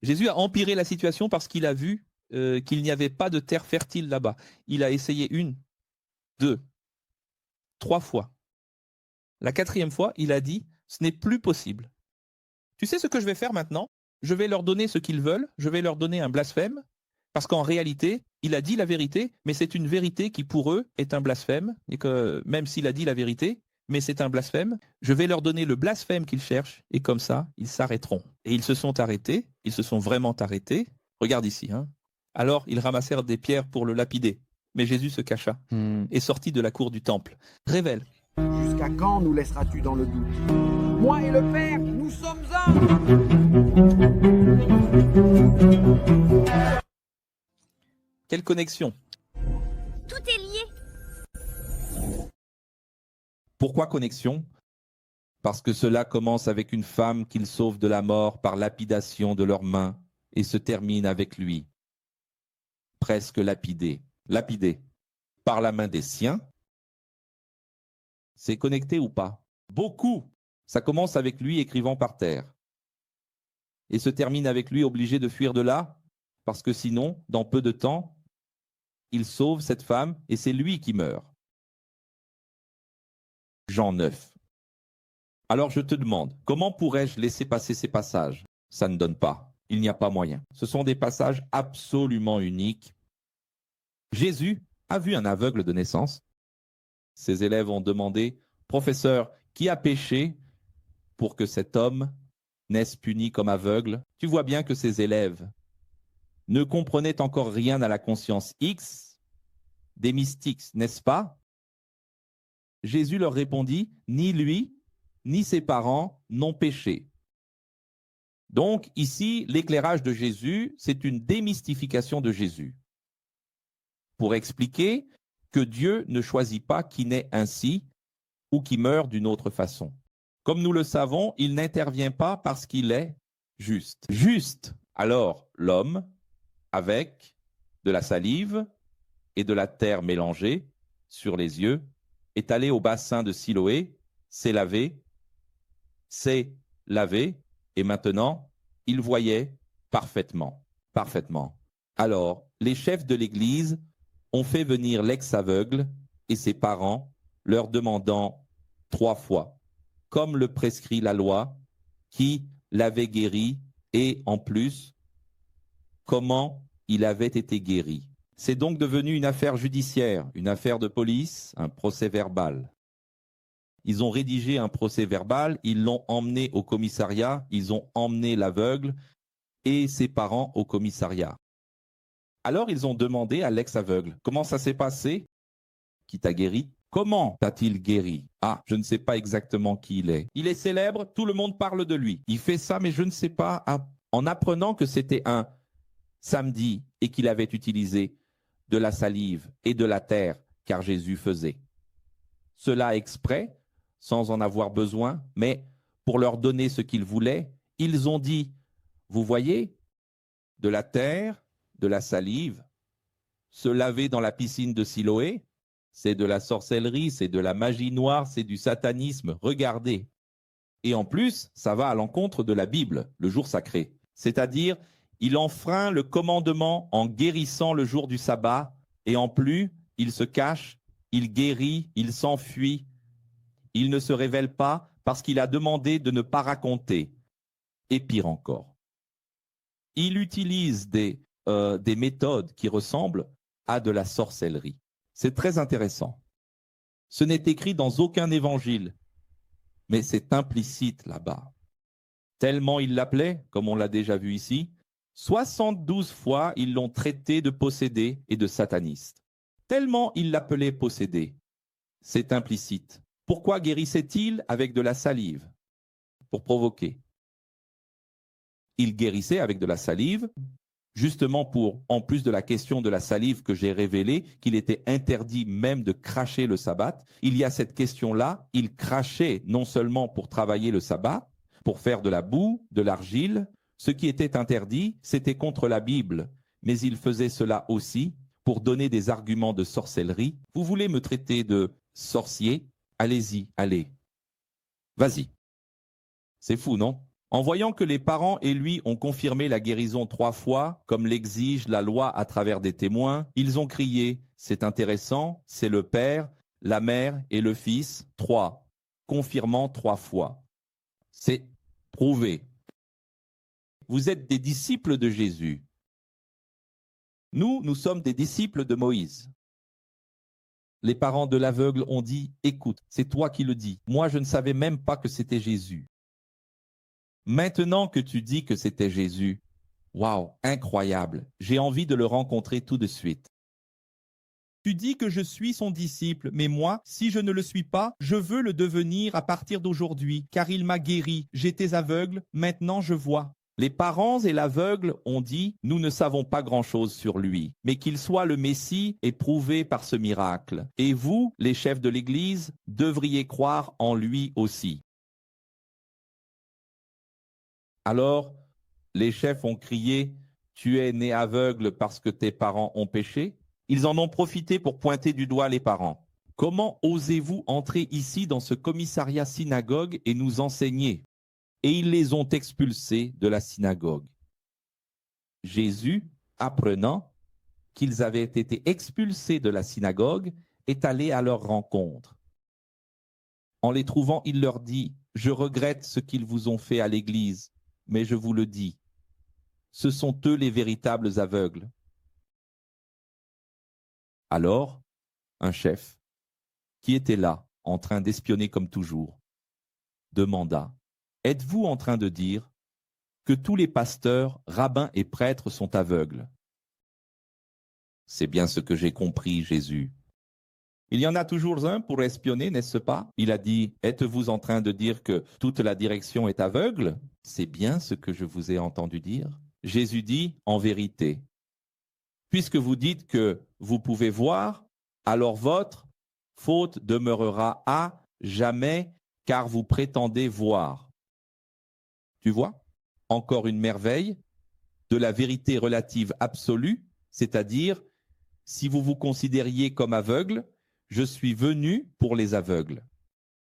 Jésus a empiré la situation parce qu'il a vu qu'il n'y avait pas de terre fertile là-bas. Il a essayé 1, 2, 3 fois. La 4e fois, il a dit, ce n'est plus possible. Tu sais ce que je vais faire maintenant? Je vais leur donner ce qu'ils veulent, je vais leur donner un blasphème, parce qu'en réalité, il a dit la vérité, mais c'est une vérité qui pour eux est un blasphème, et que même s'il a dit la vérité, mais c'est un blasphème, je vais leur donner le blasphème qu'ils cherchent, et comme ça, ils s'arrêteront. Et ils se sont arrêtés, ils se sont vraiment arrêtés. Regarde ici. Alors, ils ramassèrent des pierres pour le lapider, mais Jésus se cacha et sortit de la cour du temple. Révèle. Jusqu'à quand nous laisseras-tu dans le doute? Moi et le Père, nous sommes un. Quelle connexion? Tout est lié. Pourquoi connexion? Parce que cela commence avec une femme qu'il sauve de la mort par lapidation de leurs mains et se termine avec lui. Presque lapidé par la main des siens. C'est connecté ou pas? Beaucoup. Ça commence avec lui écrivant par terre. Et se termine avec lui obligé de fuir de là, parce que sinon, dans peu de temps, il sauve cette femme et c'est lui qui meurt. Jean 9. Alors je te demande, comment pourrais-je laisser passer ces passages? Ça ne donne pas. Il n'y a pas moyen. Ce sont des passages absolument uniques. Jésus a vu un aveugle de naissance. Ses élèves ont demandé, « Professeur, qui a péché pour que cet homme naisse puni comme aveugle ?» Tu vois bien que ses élèves ne comprenaient encore rien à la conscience X des mystiques, n'est-ce pas? Jésus leur répondit, « Ni lui, ni ses parents n'ont péché. » Donc ici, l'éclairage de Jésus, c'est une démystification de Jésus pour expliquer que Dieu ne choisit pas qui naît ainsi ou qui meurt d'une autre façon. Comme nous le savons, il n'intervient pas parce qu'il est juste. Juste. Alors, l'homme, avec de la salive et de la terre mélangée sur les yeux, est allé au bassin de Siloé, s'est lavé, et maintenant, il voyait parfaitement. Parfaitement. Alors, les chefs de l'Église ont fait venir l'ex-aveugle et ses parents, leur demandant 3 fois, comme le prescrit la loi, qui l'avait guéri et, en plus, comment il avait été guéri. C'est donc devenu une affaire judiciaire, une affaire de police, un procès verbal. Ils ont rédigé un procès verbal, ils l'ont emmené au commissariat, ils ont emmené l'aveugle et ses parents au commissariat. Alors ils ont demandé à l'ex-aveugle, comment ça s'est passé? Qui t'a guéri? Comment t'a-t-il guéri? Ah, je ne sais pas exactement qui il est. Il est célèbre, tout le monde parle de lui. Il fait ça, mais je ne sais pas. En apprenant que c'était un samedi et qu'il avait utilisé de la salive et de la terre, car Jésus faisait cela exprès, sans en avoir besoin, mais pour leur donner ce qu'ils voulaient, ils ont dit, vous voyez, de la terre, de la salive, se laver dans la piscine de Siloé, c'est de la sorcellerie, c'est de la magie noire, c'est du satanisme, regardez. Et en plus, ça va à l'encontre de la Bible, le jour sacré. C'est-à-dire, il enfreint le commandement en guérissant le jour du sabbat, et en plus, il se cache, il guérit, il s'enfuit. Il ne se révèle pas parce qu'il a demandé de ne pas raconter. Et pire encore, il utilise des méthodes qui ressemblent à de la sorcellerie. C'est très intéressant. Ce n'est écrit dans aucun évangile, mais c'est implicite là-bas. Tellement il l'appelait, comme on l'a déjà vu ici, 72 fois, ils l'ont traité de possédé et de sataniste. Tellement ils l'appelaient possédé. C'est implicite. Pourquoi guérissait-il avec de la salive? Pour provoquer. Il guérissait avec de la salive, justement pour, en plus de la question de la salive que j'ai révélée, qu'il était interdit même de cracher le sabbat, il y a cette question-là, il crachait non seulement pour travailler le sabbat, pour faire de la boue, de l'argile. Ce qui était interdit, c'était contre la Bible, mais il faisait cela aussi pour donner des arguments de sorcellerie. Vous voulez me traiter de sorcier? Allez-y, allez. Vas-y. C'est fou, non? En voyant que les parents et lui ont confirmé la guérison 3 fois, comme l'exige la loi à travers des témoins, ils ont crié « C'est intéressant, c'est le Père, la Mère et le Fils, 3, confirmant 3 fois. » C'est prouvé. Vous êtes des disciples de Jésus. Nous sommes des disciples de Moïse. Les parents de l'aveugle ont dit « Écoute, c'est toi qui le dis. Moi, je ne savais même pas que c'était Jésus. » Maintenant que tu dis que c'était Jésus, waouh, incroyable, j'ai envie de le rencontrer tout de suite. Tu dis que je suis son disciple, mais moi, si je ne le suis pas, je veux le devenir à partir d'aujourd'hui, car il m'a guéri, j'étais aveugle, maintenant je vois. Les parents et l'aveugle ont dit « Nous ne savons pas grand-chose sur lui, mais qu'il soit le Messie est prouvé par ce miracle. Et vous, les chefs de l'Église, devriez croire en lui aussi. » Alors, les chefs ont crié « Tu es né aveugle parce que tes parents ont péché ?» Ils en ont profité pour pointer du doigt les parents. « Comment osez-vous entrer ici dans ce commissariat synagogue et nous enseigner ?» Et ils les ont expulsés de la synagogue. Jésus, apprenant qu'ils avaient été expulsés de la synagogue, est allé à leur rencontre. En les trouvant, il leur dit « Je regrette ce qu'ils vous ont fait à l'église, mais je vous le dis, ce sont eux les véritables aveugles. » Alors, un chef, qui était là, en train d'espionner comme toujours, demanda « Êtes-vous en train de dire que tous les pasteurs, rabbins et prêtres sont aveugles ?» C'est bien ce que j'ai compris, Jésus. Il y en a toujours un pour espionner, n'est-ce pas? Il a dit « Êtes-vous en train de dire que toute la direction est aveugle ?» C'est bien ce que je vous ai entendu dire. Jésus dit « En vérité, puisque vous dites que vous pouvez voir, alors votre faute demeurera à jamais, car vous prétendez voir. » Tu vois? Encore une merveille de la vérité relative absolue, c'est-à-dire, si vous vous considériez comme aveugle, je suis venu pour les aveugles.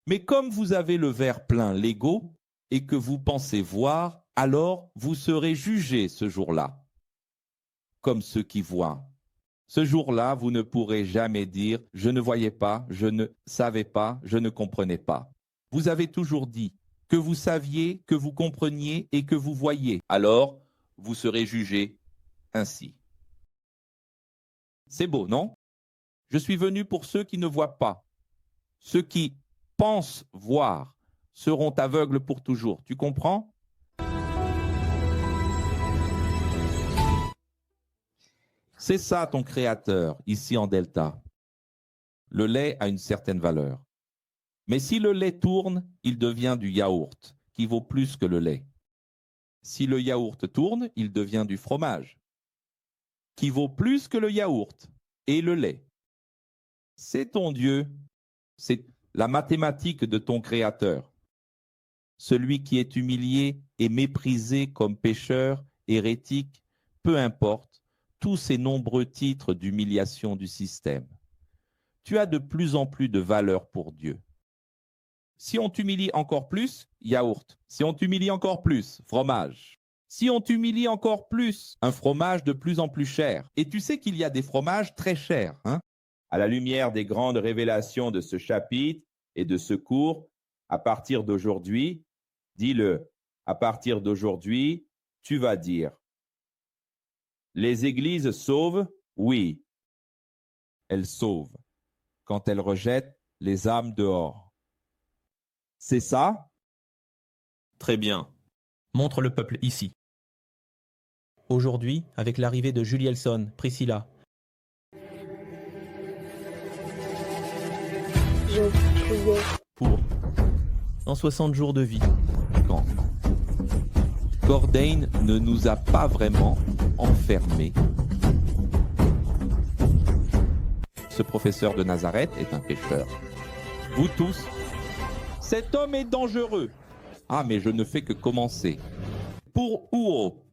Mais comme vous avez le verre plein l'ego et que vous pensez voir, alors vous serez jugés ce jour-là, comme ceux qui voient. Ce jour-là, vous ne pourrez jamais dire « je ne voyais pas, je ne savais pas, je ne comprenais pas ». Vous avez toujours dit que vous saviez, que vous compreniez et que vous voyiez. Alors, vous serez jugés ainsi. C'est beau, non? Je suis venu pour ceux qui ne voient pas. Ceux qui pensent voir seront aveugles pour toujours. Tu comprends? C'est ça ton créateur, ici en Delta. Le lait a une certaine valeur. Mais si le lait tourne, il devient du yaourt, qui vaut plus que le lait. Si le yaourt tourne, il devient du fromage, qui vaut plus que le yaourt et le lait. C'est ton Dieu, c'est la mathématique de ton Créateur. Celui qui est humilié et méprisé comme pécheur, hérétique, peu importe, tous ces nombreux titres d'humiliation du système. Tu as de plus en plus de valeur pour Dieu. Si on t'humilie encore plus, yaourt. Si on t'humilie encore plus, fromage. Si on t'humilie encore plus, un fromage de plus en plus cher. Et tu sais qu'il y a des fromages très chers, hein? À la lumière des grandes révélations de ce chapitre et de ce cours, à partir d'aujourd'hui, dis-le, à partir d'aujourd'hui, tu vas dire « Les églises sauvent, oui, elles sauvent, quand elles rejettent les âmes dehors. » C'est ça? Très bien. Montre le peuple ici. Aujourd'hui, avec l'arrivée de Julie Elson, Priscilla. Je priais. Pour 160 jours de vie. Quand Cordain ne nous a pas vraiment enfermés. Ce professeur de Nazareth est un pécheur. Vous tous, cet homme est dangereux. Ah, mais je ne fais que commencer. Pour Uo,